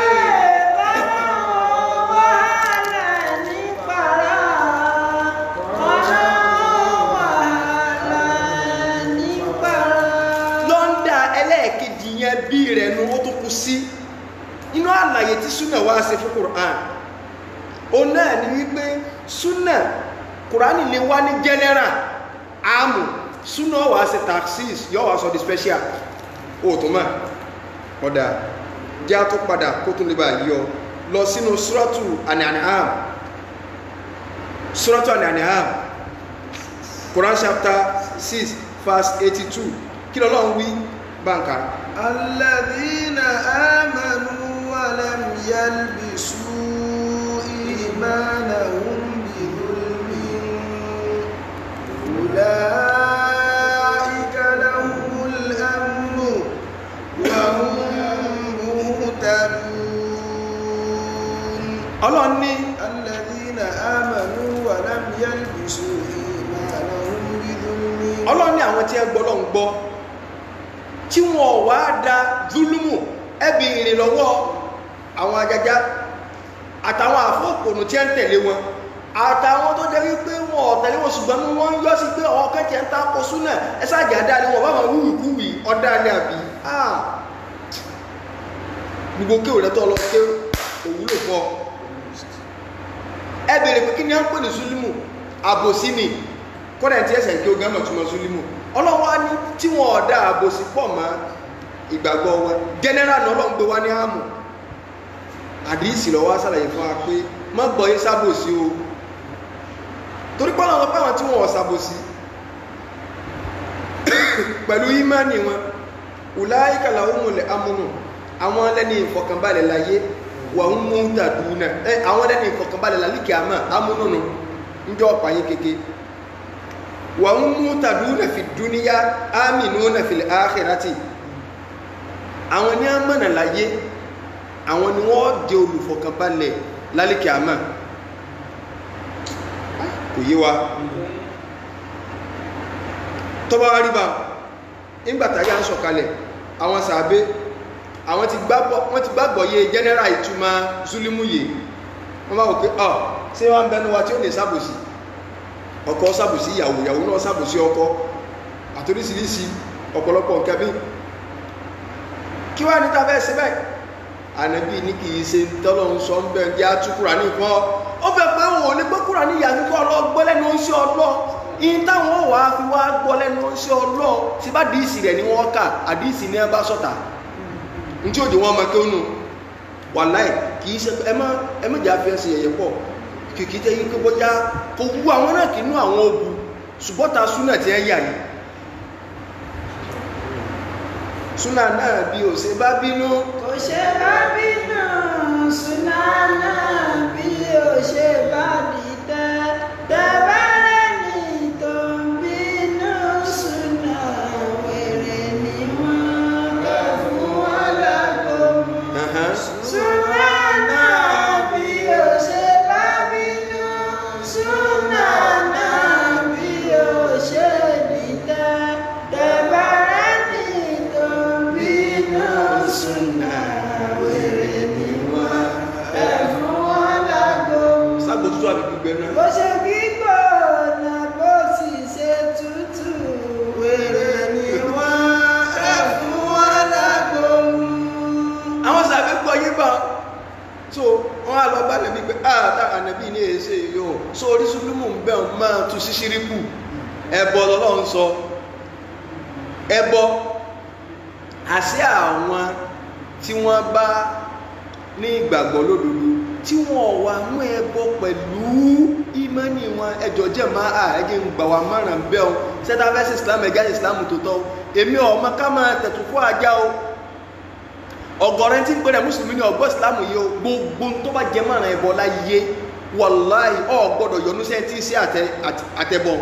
bí rẹ̀ nu ó tó kú sí inú àlàyé tí súnà wá ṣe fún Qur'an o náà ni wípé súnà Qur'an lè wá ní general àmù súnà wá ṣe taxis yọ́ wá sọ di special o tó máa ọ̀dà já tó padà kó tún lè bá yọ lọ sínú suratu An-An'am Quran chapter 6 verse 82 kí l'Ọlọ́run wí báńkà الذين آمنوا ولم يلبسوا إيمانهم بظلم أولئك لهم الأمن وهم مهتدون الذين آمنوا ولم يلبسوا إيمانهم بظلم Ọlọ́run ní àwọn tí ẹ gbọ́ lọ́n gbọ́ tí wọ́n wá dá zulumu ẹbí ìrìn lọ́wọ́ àwọn ajájá àtàwọn àfóòkòrò tí ẹ ń tẹ̀lé wọn àtàwọn tó jẹ́ wípé wọn ọ̀tẹ̀lé wọn ṣùgbọ́n wọ́n ń yọ́ sí pé ọ̀họ́ kẹ́kẹ́ ń tako súnà ẹsáàjà dáadé wọn bá wọn wúwìkúwì ọ̀dáadé àbí gbogbo kéwò lẹ́tọ́ lọ pé òwúlò fọ́ ẹ bèèrè pé kí ni a ń pè ní zulumu àbòsí ni kọ́dà tí ẹsẹ̀ kí ó gán mọ̀túnmọ̀ súlímù ọlọ́wọ́ á ní tí wọ́n ọ̀dá àbòsí pọ̀ mọ́ ìgbàgbọ́ wọn general náà lọ́n gbé wá ní àmù àdìsí lọ́wọ́ sàlàyé fún wa pé má gbọ́ yé sábòsí o torí pọ́nà wọn pàwọn tí wọ́n sábòsí pẹ̀lú ìmánì wọn ulaika lahumul amnu àwọn lẹ́ni ìfọ̀kànbalẹ̀ láyé wà ń mú tàdúnà àwọn lẹ́ni ìfọ̀kànbalẹ̀ lálìkì àmà amúnúnù níjọ́ ọ̀pàyé kéke wà ń mú tàdúnà fi dúníyà aminuna fil akhirati àwọn ní àmànà láyé àwọn ni wọ́n jẹ́ olùfọ̀kànbalẹ̀ lálìkì àmà kò yé wa tọ́bá wá rí bá nígbàtà yá ń sọ̀kalẹ̀ àwọn sàábé àwọn ti gbàgbọ́ yé general ìtumọ̀ zulimuye wọ́n bá wò pé ọ̀ sí wọ́n bẹnu wa tí ó lè sábòsí ọkọ sábòsí ìyàwó ìyàwó náà sábòsí ọkọ àtorísìírísìí ọ̀pọ̀lọpọ̀ nǹkan bí kí wá ní tàbẹ́ síbẹ̀ ànábì ní kìí ṣe tọ́lọ́run sọ ń bẹ̀ jẹ́ àtúkùrà ní nǹkan ó fẹ́ pé òun ò lè gbọ́kùrà ní ìyàtúkọ̀ ọlọ́gbọ́ lẹ́nu ń ṣe ọlọ́ in táwọn wà á fi wá gbọ́ lẹ́nu ń ṣe ọlọ́ sí bá dìísì rẹ̀ ní wọ́n kà àdìísì ní ẹbá sọ́ta ní tí ó di wọ́n mọ́ kí ó nù wàláì kìí ṣe ẹmọ́jà fi ẹsẹ̀ yẹ̀yẹ̀ pọ̀ kìkì tẹ́ yí pé bọ́já kò wú àwọn náà kì í nú àwọn ogun ṣùgbọ́ta súnà tí ẹ yà yìí súnà náà bí ò ṣe bá bínú kò ṣe bá bínú súnà náà bí ò ṣe bá dìtẹ̀ tẹ́bẹ́rẹ́ ní tó ń bínú súnà wèrè ni wọ́n kẹ́ fún wọn lágbo súnà náà bí ò ṣe bá bínú súnà náà bí ò ṣe dìtẹ̀ tẹ́bẹ́rẹ́ ní tó ń bínú súnà wèrè ni wọ́n kẹ́ fún wọn lágbo. sábò tútù àbí gbígbẹ náà bó ṣe gbígbó náà bó sì ṣe tútù wèrè ni wọ́n kẹ́ fún wọn lágbo. àwọn sàbí gbọ́ yé bá so wọ́n á lọ bá lẹ́bí pé àtà ànàbí ní èsè yóò so orí súlùmù ń bẹ̀ máa tún sí ṣíríkù ẹbọ lọ́lọ́run sọ ẹbọ àṣẹ àwọn tí wọ́n bá ní ìgbàgbọ́ lódodo tí wọ́n wà mú ẹbọ pẹ̀lú ìmánì wọn ẹjọ́ jẹ́ máa ẹjẹ́ ń gbà wà márùn-ún bẹ́ẹ̀ o sẹ́tà fẹ́sì islam ẹ̀gá islam tó tọ́ èmi ọmọ ká máa tẹ̀tù fún ajá o ọ̀gọ̀rẹ́ tí ń pẹ̀lẹ̀ mùsùlùmí ní ọgbọ́ islam yìí o gbogbo tó bá jẹ márùn ẹbọ láyé wàláì ọ gbọ́dọ̀ yọnú sẹ́ tí sí àtẹbọ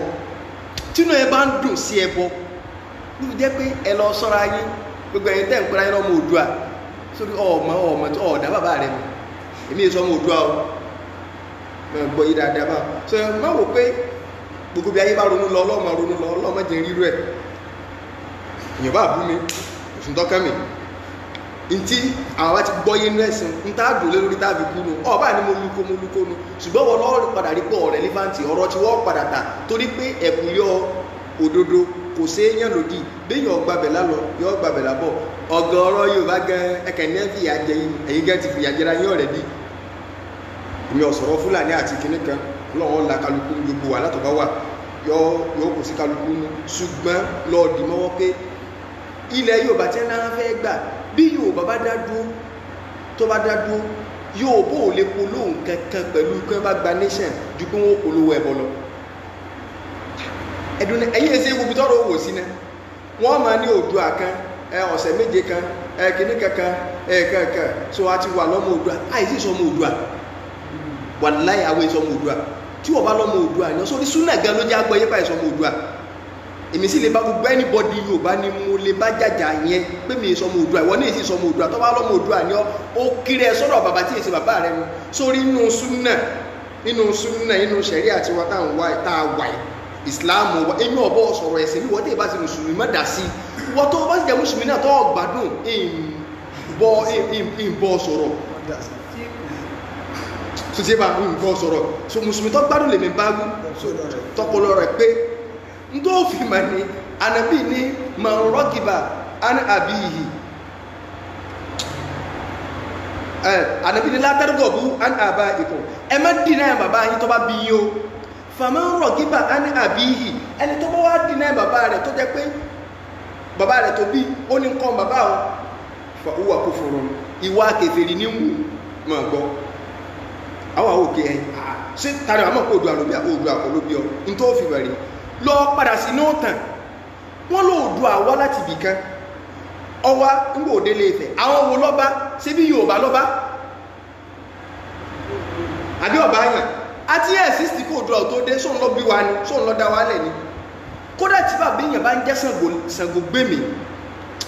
tínú ẹ bá ń dùn sí ẹbọ ló fi jẹ́ pé ẹ lọ sọ́ra yín gbogbo ẹ̀yin tẹ́ ń pẹ́ra yín lọ́mọ Oòduà sórí ọmọ tó ọ̀dà bàbá rẹ̀ mọ̀ èmi èso ọmọ Oòduà o gbọ́ yí dáadáa bá so ẹ má wò pé gbogbo bí ayé bá ronú lọ ọlọ́mọ jẹ rírú ẹ̀ èèyàn bá bú mi òfin tọ́kẹ́ mi ntí àwọn bá ti gbọ́ yé nú ẹ̀sìn ń tá àdùn lé lórí táàbí kú nu ọba ni mo lúkó nu ṣùgbọ́n wọn lọ́ọ́ padà rí pé ọ̀rẹ́ lífàǹtì ọ̀rọ̀ tí wọ́n padà tà torí pé ẹ̀kúnlẹ̀ òdodo kò sí èèyàn lòdì béèyàn gbàbẹ̀ lálọ yọ gbàbẹ̀ lábọ̀ ọ̀gọ̀ọ̀rọ̀ Yorùbá gan ẹkẹ̀ ní fìyà jẹ yín ẹ̀yin gan ti fìyà jẹra yín ọ̀rẹ́ bí èmi ọ̀sọ̀rọ̀ Fúlàní àti kinní kan lọ́wọ́ la kálukú gbogbo wà látọ̀ bá wà yọ kò sí kálukú nu ṣùgbọ́n lọ́ọ̀dì mọ́wọ́ pé ilẹ̀ Yorùbá tí wọ́n fẹ́ gbà bí Yorùbá bá dá dúró tó bá dá dúró Yorùbá ò lè polówó kankan pẹ̀lú kí wọ́n bá gba nation ju pé wọ́n polówó ẹbọ lọ ẹ̀dùn ẹ̀yìn ẹ̀sẹ̀ ìwòbí tọ́rọ owó sí náà wọ́n máa ní Oòduà kan ọ̀sẹ̀ méje kan kìíní kankan kankan so a ti wà lọ́mọ Oòduà àìsí ìsọmọ Oòduà wàláhì àwọn ìsọmọ Oòduà tí wọ́n bá lọ́mọ Oòduà ní ọ̀sọ́ ní súnà gan ló jẹ́ agbọ́ yẹ́pà ìsọmọ Oòduà èmi sì lè bá gbogbo anybody Yorùbá ni mo lè bá jàjà yẹn pé mi ìsọmọ Oòduà ìwọ ní èsì ìsọmọ Oòduà tó bá lọ́mọ Oòduà ní ó kiri ẹ sọ́dọ̀ bàbá tí èsì bàbá rẹ mu sórí nínú súnà nínú ṣẹ̀rí àti wọn tá a wà yìí ìsìláàmù inú ọ̀bọ̀ sọ̀rọ̀ ẹ̀sìn ní wọ́n tẹ́ bá ti mùsùlùmí má dá sí wọ́n tó bá sì jẹ́ mùsùlùmí náà tó gbádùn ìbọ̀ sọ̀rọ̀ tó tí bá ìbọ̀ sọ̀rọ̀ so mùsùlùmí tó gbádùn lè mi bá gún tọpọlọ rẹ̀ pé n tó fi mà ní Ànábì ní man ragiba an abihi Ànábì ní la targhabu an abaikum ẹ má dínà bàbá yín tó bá bí yín o faman ragiba an abihi ẹni tó bá wá dínà bàbá rẹ̀ tó jẹ́ pé bàbá rẹ̀ tó bí ó ní nǹkan bàbá wọn fa huwa kufrun ìwà kèfèrí ní wù mọ̀ gbọ́ àwọn òkè ẹ̀ ṣe tàrí àmọ́ kó Oòduà àkọlóbí ọ ní tó fi bẹ̀rẹ̀ lọ padà sí ní òtàn wọ́n ló Oòduà wá láti ibì kan ọwá ńgbò òdélé Ifẹ̀ àwọn wo lọ́ba ṣe bí Yorùbá lọ́ba àbí ọba yàn àti ẹ̀sìsì kó Oòduà tó dé sóun lọ bí wa ni sóun lọ dá wa lẹ̀ ni kódà tí bàbá èèyàn bá ń jẹ́ Ṣàngó gbèmí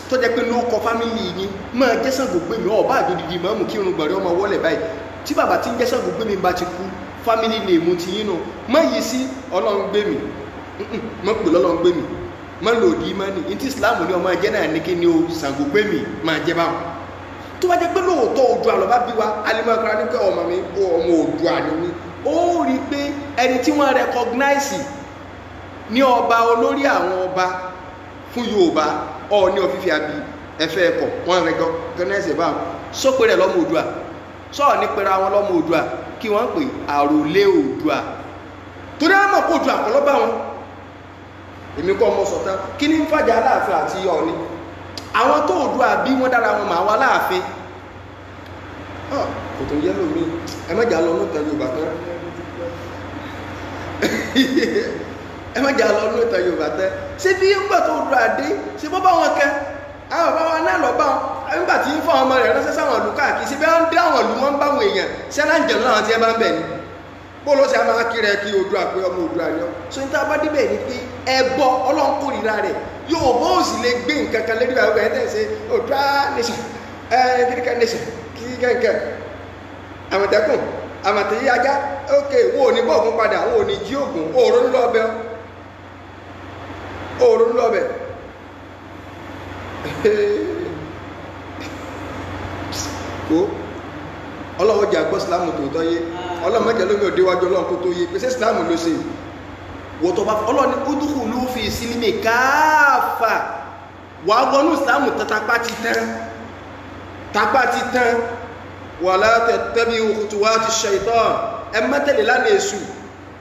tó jẹ́ pé ló kọ fámílì yìí máa jẹ́ Ṣàngó gbèmí ọba àjòdìdì máa mú kí irun gbọ̀rẹ́ ọmọ wọlé báyìí tí bàbá tí ń jẹ́ Ṣàngó gbèmí bá ti kú fámílì lè mú ti yín nù mọ́ yìí sí Ọlọ́run gbèmí mọ́ pè lọ́lọ́run gbèmí mọ́ lòdì mọ́ ní ní tí Islam ní ọmọ ẹjẹ́ náà ní kí ni ó Ṣàngó gbèmí máa jẹ́ báwọn tó bá jẹ́ pé lóòótọ́ Oòduà ló bá bí wa alimọ̀kara ní pé ọmọ mi ọmọ Oòduà ni mi ó rí pé ẹni tí wọ́n recognize ní ọba olórí àwọn ọba fún Yorùbá ní ọ̀fífì àbí ẹ̀fẹ́ ẹ̀kọ́ wọ́n recognize ẹ̀ báwọn sópe rẹ̀ lọ́mọ Oòduà sọ́ọ̀ ní pẹ̀lú àwọn lọ́mọ Oòduà kí wọ́n pè àròlé Oòduà torí àwọn mọ̀ kó Oòduà kọ́ lọ́bà wọn èmi kọ́ ọmọ sọ̀tán kí ní ń fàjà Aláàfin àti Ọọ̀ni àwọn tó Oòduà bí wọ́n dára wọn mà wá láàfin kò tó yẹ lómi ẹ mẹ́jà lọ ní ìtàn Yorùbá tán ẹ mẹ́jà lọ ní ìtàn Yorùbá tán ṣé bí yóò tó Oòduà dé ṣe bọ́ bá wọn kẹ́ àwọn bàbá wa náà lọ bá wọn nígbà tí ń fọ́ ọmọ rẹ̀ ránṣẹ́ sáwọn ìlú káàkiri sí bí wọ́n ń dé àwọn ìlú wọn ń báwọn èèyàn sẹ́lá ń jẹ̀lú àwọn tí ẹ bá ń bẹ̀ ni bóòlù ó sì á máa kiri ẹ kí Oòduà pé ọmọ Oòduà ni ọ so ní tá a bá débẹ̀ ni pé ẹbọ Ọlọ́run kórìíra rẹ̀ yóò bó sì lè gbé nǹkan kan lérí àwọn ẹ̀ tẹ̀ ṣe Oòduà nation kíríkà nation kíríkà àmọ̀tẹ́kùn àmọ̀tẹ́yí ajá ókè wọn ò ní bọ̀ ògùn padà wọn ò ní jí ògùn òòrùn lọ́bẹ̀ kó Ọlọ́run jẹ́ àgbọ́ Ìsìlámù tó tọ́ yé Ọlọ́run mẹ́jẹ lómi òdíwájú Ọlọ́run kó tó yé pèsè Ìsìlámù ló ṣe wọ́tọ̀ bá Ọlọ́run ní udkhulu fi sílímì káàfà wà wọnú Ìsìlámù tapá ti tán wala tattabi'u khutuwati shaytan ẹ má tẹ̀lé lánàá èṣù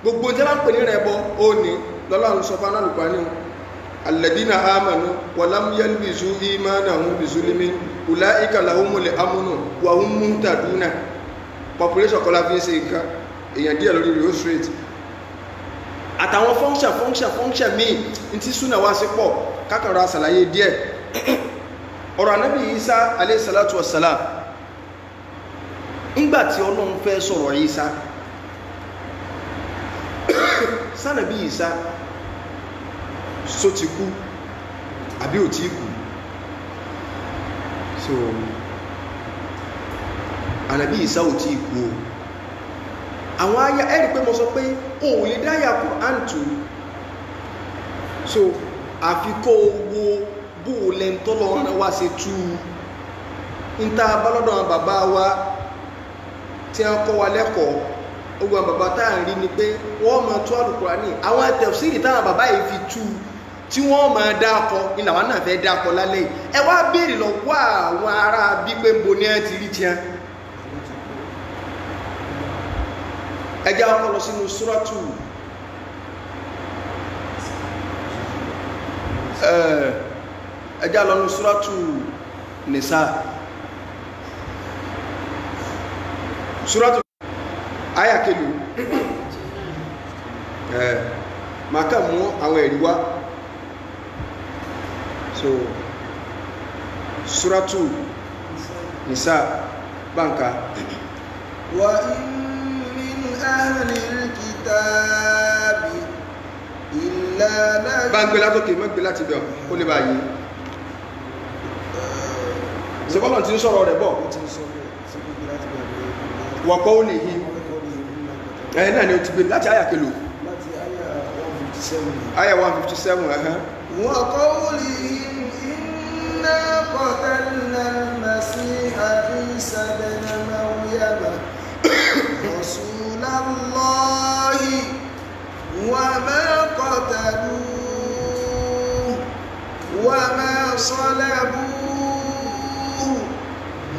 gbogbo tí wọ́n pè ní rẹ̀ bọ́ ó ní lọ́lọ́run sọ fún alùpàá alladina amanu wa lam yalbisu imanahum bizulmin ulaika lahumul amnu wa hum muhtaduna population kola fi ṣe nǹkan èyàn díẹ̀ lórí real straight àtàwọn function mi nti súnà wá sí pọ̀ kákàrà ṣàlàyé díẹ̀ ọ̀rọ̀ Ànábì Ìsá alayhi salatu wassalam ńgbà tí Ọlọ́run fẹ́ sọ̀rọ̀ Ìsá sanabi Ìsá so ti kú àbí ò tí kú so Ànábì Ìsá ò tí kú o àwọn àyà ẹ̀rí pé mo sọ pé o ò lè dáyà Quran tú so àfikọ́ owó bó lẹ́ntọ́lọ́ ọ̀rọ̀ wá sí tú ń ta bálọ́dọ̀ bàbá wa tí a kọ́ wa lẹ́kọ̀ọ́ ogun bàbá táà rí ni pé wọ́n máa tú Al-Qur'ani àwọn tafsiri táwọn bàbá yìí fi tú tí wọ́n máa dákọ ilẹ̀ àwọn náà fẹ́ dákọ lálẹ́ ẹ wá béèrè lọ wá àwọn ará bí pé bo ní ẹ ti rí tiẹ́ ẹjá ọkọ̀ lọ sínú suratu ẹjá lọ ní suratu Nisa suratu ayakelu maka mú àwọn ẹ̀rí wá so suratu Nisa banka wa min ahlil kitabi illa bangbe látòkè mọ́gbé láti bẹ̀ ó lè bá yìí ṣebọ́lọ̀ tí ń sọ̀rọ̀ rẹ̀ bọ̀ wọ̀kọ́ ó lè yí ẹ̀yìn náà ni ó ti gbé láti ayakelu láti àyà 157 àyà 157 ẹ̀hán وقولهم إنا قتلنا المسيح عيسى بن مريم رسول الله وما قتلوه وما صلبوه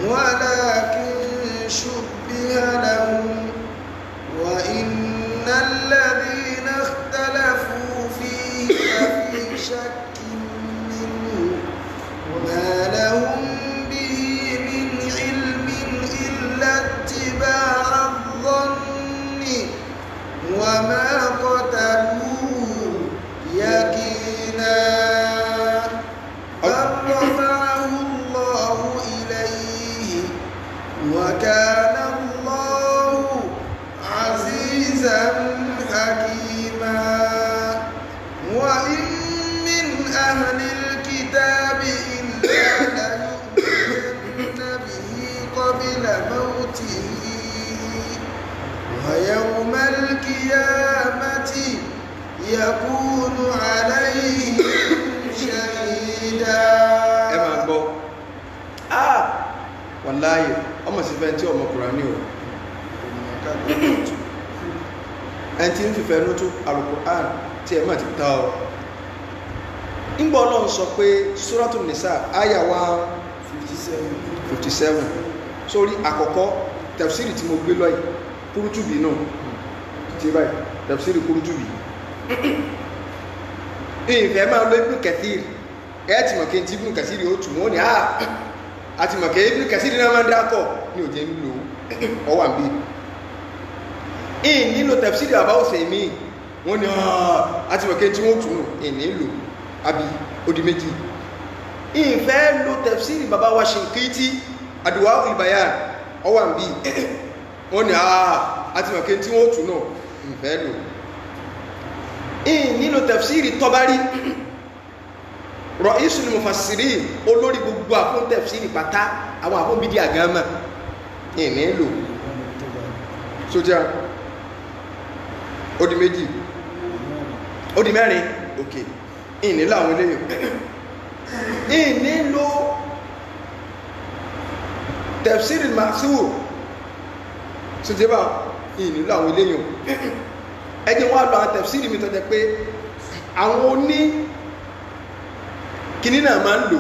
ولكن شبه لهم وإن الذين القيامة يكون عليهم شهيدا. ẹ máa gbọ́ wàláyé ọmọ sí fẹ́ tí ọmọ Kùránì o ẹni tí ń fìfẹ́ ló tó Al-Qur'an tí ẹ máa ti ta ọ nígbà Ọlọ́run sọ pé Suratul Nisa àyà 157 sórí àkọ́kọ́ tafsiri tí mo gbé lọ́yìn Qurtubi náà tí báyìí tafsiri Qurtubi ìfẹ́ máa lọ Ibn Kathir ẹ ti mọ̀ kí n tí Ibn Kathir ó tù wọ́n ni àti mọ̀ kí Ibn Kathir náà máa ń dákọ̀ ní òjé nílò ọwà bí nílò tafsiri àbá Usaimi wọ́n ni àti mọ̀ kí n tí wọ́n tù nílò àbí odi méjì ìfẹ́ lo tafsiri bàbá wa Shinqiti Adwa'ul Bayan ọwà bí wọ́n ni àti mọ̀ kí n tí wọ́n tù náà ìfẹ́ lò nílò tafsiri Tabari Ra'isul Mufassirin olórí gbogbo àfún tafsiri pátá àwọn àfún bídí àgámà nílò sójá ó di méjì ó di mẹ́rin òkè nílò àwọn eléyìn nílò tafsiri Ma'thur sójá nílò àwọn eléyìn ẹjẹ́ wọ́n lọ àtẹ̀fsìrì mi tọ́jẹ́ pé àwọn oní kìíní náà máa ń lò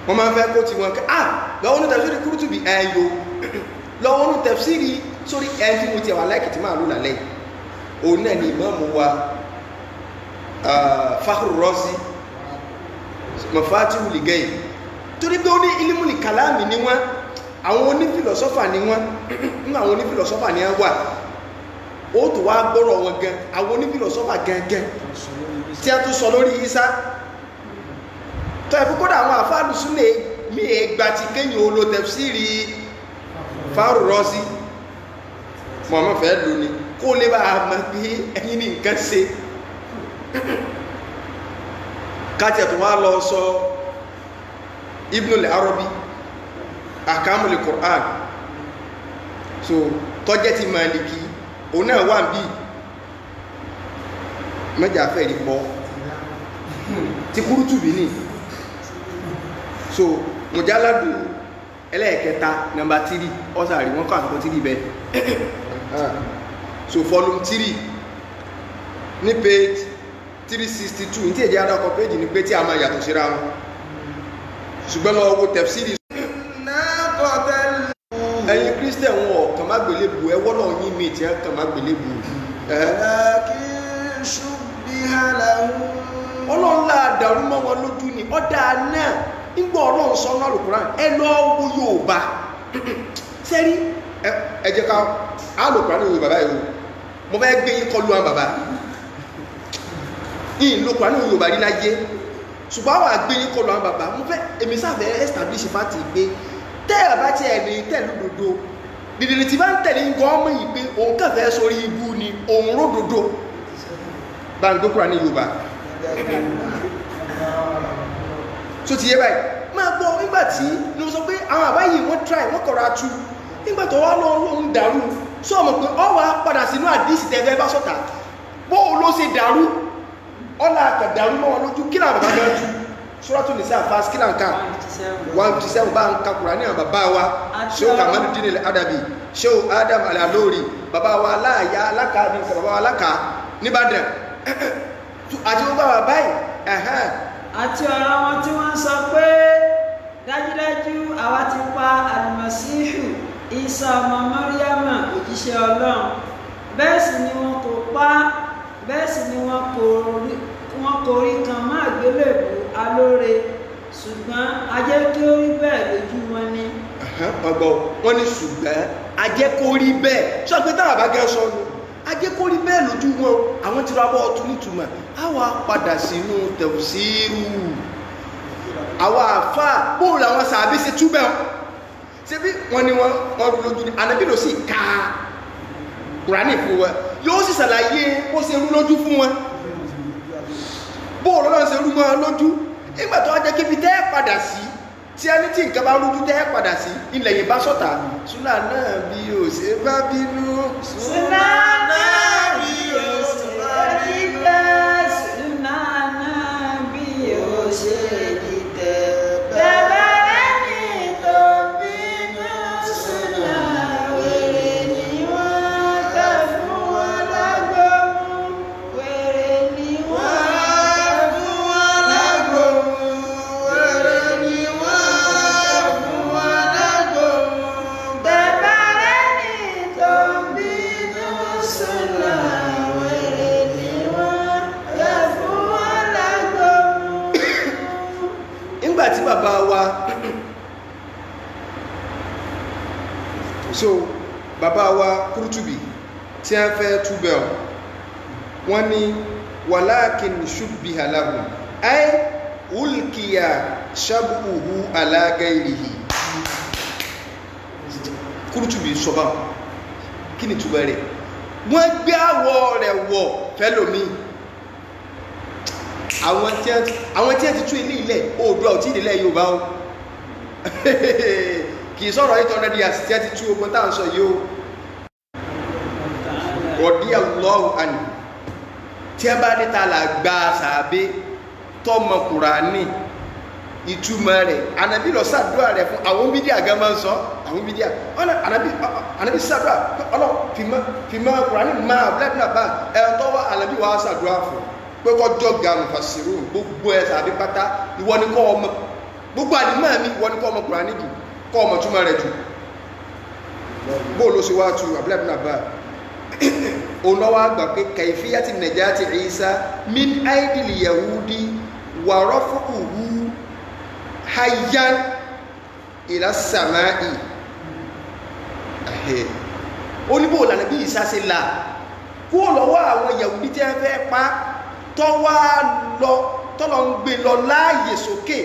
wọ́n máa ń fẹ́ kó ti wọn lọ́wọ́ ní tẹ̀fsìrì Qurtubi ẹ̀yọ lọ́wọ́ ní tẹ̀fsìrì sórí ẹ̀fí mo ti wà láìkì tí máa lò lálẹ́ òun náà ni ìmáàmù wa Fakhru Razi Mafatihul Ghaib torí pé ó ní ilimul kalami ni wọ́n àwọn onífìlọ́sọ́fà ni wọ́n nínú àwọn onífìlọ́sọ́fà ni wọ́n wà ó tó wá gbọ́rọ̀ wọn gan àwọn onífìlọ́sọ́fà gangan tí a tún sọ lórí Ìsá tó ẹ̀fú kódà àwọn àfáàlùsúnlẹ̀ mí ẹgbà ti kéyìn olo tafsiri Fakhru Razi mọ̀mọ́ fẹ́ lò ní kó lè bá mọ̀ pé ẹ̀yin ní nǹkan ṣe káàtì ẹ̀tọ́ wá lọ sọ Ibnul Arabi Ahkamul Qur'an so tọ́jẹ́ ti Maliki òun náà wà bí mẹ́jà fẹ́ rí pọ́ ti Qurtubi ní so mujalladu ẹlẹ́ẹ̀kẹta nọ́mbà 3 ọ́sàrí wọ́n kọ́ àtọ́kọ́ 3 bẹ́ so volume 3 ní page 362 ní tí èjì adákọ̀ page ní pé tí a máa yàtọ̀ síra wọn ṣùgbọ́n lọ wo tafsiri ẹ̀yin Christian wọn kàn má gbélébù ẹwọ́ náà yí mi tí kàn má gbélébù ọlọ́nlá àdàrú mọ́ wọn lójú ni ọ̀dà náà nígbà ọlọ́run sọ náà Al-Qur'an ẹ lọ wo Yorùbá sẹ́rí ẹ jẹ́ ká Al-Qur'an ní Yorùbá báyìí mo fẹ́ gbé yín kọlu àwọn bàbá yìí Al-Qur'an ní Yorùbá rí láyé ṣùgbọ́n àwọn àgbé yín kọlu àwọn bàbá mo fẹ́ èmi sáfẹ́ establish party pé tẹ́ẹ̀ bá ti ẹ̀rí tẹ̀lú dodo dìdìrì tí bá ń tẹ̀lé gọ́ọ̀mù yìí pé òun kẹfẹ́ sórí ibú ni òun ró dodo bá ń gbókùrà ní Yorùbá tó ti yé báyìí máa gbọ́ nígbàtí ní ó sọ pé àwọn àbáyìí wọ́n try wọ́n kọ̀rọ̀ atú nígbàtí wọ́n lọ́n dàrú sọ mọ̀ pé ọ wà padà sínú àdísì tẹ́fẹ́ bá sọ́ta bó ló ṣe dàrú ọlá àkàdàrú mọ́ wọn lójú kí náà bàbá gan tú Suratul Nisa fast kí náà ká 157 bá ń ka Kùránì àwọn bàbá wa Sheikh Kamaluddin Al-Adabi Sheikh Adam Al-Alori bàbá wa aláàyá aláka ní bàbá wa aláka níbàdàn àti wọ́n bá wà báyìí àti ọ̀rọ̀ wọn tí wọ́n sọ pé dájúdájú àwa ti pa Al-Masihu Isa ọmọ Maryama òjíṣẹ́ Ọlọ́run bẹ́ẹ̀ sì ni wọn kò pa bẹ́ẹ̀ sì ni wọn kò rí kan má àgbélébù alóore ṣùgbọ́n ajẹ́ kí ó rí bẹ́ẹ̀ lójú wọn ni. ọgbọ́n wọn ní ṣùgbọ́n ajẹ́ kó rí bẹ́ẹ̀ sọ pé táwọn bá gẹ́ sọnù ajẹ́ kó rí bẹ́ẹ̀ lójú wọn àwọn tí wọ́n bọ́ ọtún nítumọ̀ àwa padà sínú tẹ̀síìrù àwa àfà bóòlù àwọn sàbí ṣe túbẹ̀ ṣe bí wọ́n ní wọ́n lójú ní ànábì ló sì ka Kùránì fún wọn yóò sì ṣàlàyé bó ṣe rú lójú fún wọn bóòlù náà ṣe rú mọ́ lójú nígbà tó wá jẹ́ kébi tẹ́ padà sí tí ẹni tí nǹkan bá rújú tẹ́ padà sí ilẹ̀ yìí bá sọ̀tà súnà náà bí ò ṣe bá bínú súnà náà nígbàtí bàbá wa so bàbá wa Qurtubi tí a fẹ́ túbẹ̀ wọ́n ní walakin shubbiha lahum ay ulkiya shabuhu ala ghayrihi. Qurtubi sọ bá kí ni túbẹ̀ rẹ̀ wọ́n gbé àwọ̀ rẹ̀ wọ̀ fẹ́lòmí àwọn tí a ti tú ilé ilẹ̀ Oòduà ò tí ìdílẹ̀ Yorùbá o kìí sọ̀rọ̀ 800 years tí a ti tú ogun táà ń sọ yìí o radiyallahu anhu tí a bá ní tààlà gba sàábé tọ́mọ Kùránì ìtumọ̀ rẹ̀ Ànábì lọ sàdúrà rẹ̀ fún àwọn bídíà gan máa ń sọ àwọn bídíà Ànábì sàdúrà ọlọ́ fìmọ̀ Kùránì máa blẹ́bìnà bá ẹ̀tọ́wọ́ Ànábì wà sàdúrà fún pé kọjọ́ ga mufasiru gbogbo ẹ̀ sàbí pátá ìwọ ni kọ́ ọmọ gbogbo àdìmọ́ mi ìwọ ni kọ́ ọmọ Kùránì jù kọ́ ọmọ túmọ̀ rẹ̀ jù bó ló ṣe wá tu abúlẹ́bìnà bá òun lọ́wọ́ àgbà pé kayfiyati najati Isa min aidil yahudi wa rafuhu hayyan ila samai oníbò lànà bí Isa ṣe là kó lọ́wọ́ àwọn yahudi tí wọ́n fẹ́ pa tọ́lọ ń gbé lọ láàyè sókè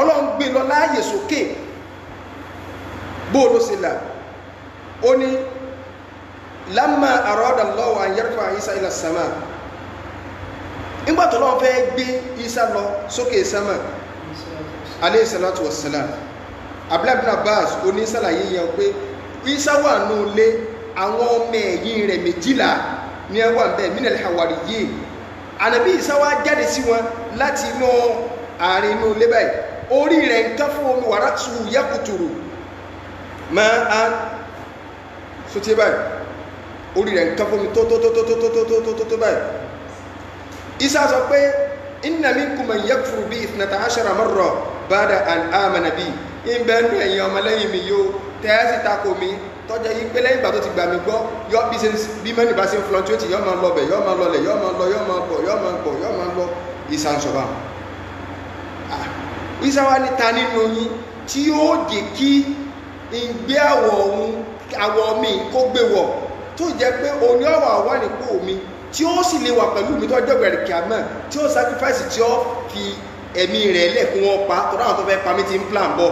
Ọlọ́run gbé lọ láàyè sókè bó ló ṣe là ó ní lamma arada Allahu an yarfa Isa ila sama nígbàtí Ọlọ́run fẹ́ gbé Isa lọ sókè sama alayhi salatu wassalam Abdullah ibn Abbas oní sàlàyé yẹn pé Isa wà ní ilé àwọn ọmọ ẹ̀yìn rẹ̀ 12 ní ẹwà ń bẹ́ minal hawariyyin Ànábì Isa wá jáde sí wọn láti inú àárín inú ilé báyìí orí rẹ̀ ń kán fún omi wàrà tù yaqturu máa so tí báyìí orí rẹ̀ ń kán fún omi tó báyìí Isa sọ pé inna minkum man yakfuru bi 12 marra ba'da an amana bi ìbẹ̀nú ẹ̀yìn ọmọlẹ́yìn mi yóò tẹ́ẹ̀sì tako mi tọ́jẹ́ yí pé lẹ́yìn ìgbà tó ti gbà mí gbọ́ yọ́ bí mẹ́rin bá sí ń fluctuate yọ́ máa lọ bẹ̀ yọ́ máa lọlẹ̀ yọ́ máa lọ yọ́ máa bọ̀ yọ́ máa bọ̀ yọ́ máa lọ ìsànsọ̀bà ìsáwá níta nínú yín tí ó jẹ́ kí ìgbé àwọ̀ mi kó gbé wọ̀ tó jẹ́ pé oní ọ̀wà wà nípò mi tí ó sì lè wà pẹ̀lú mi tọ́jọ́ gbẹ̀rẹ̀ kìámẹ́ tí ó sacrifice tí ó fi ẹ̀mí rẹ̀ lẹ́kún wọn pa tọ́rọ àwọn tó fẹ́ pa mí ti ń plan bọ́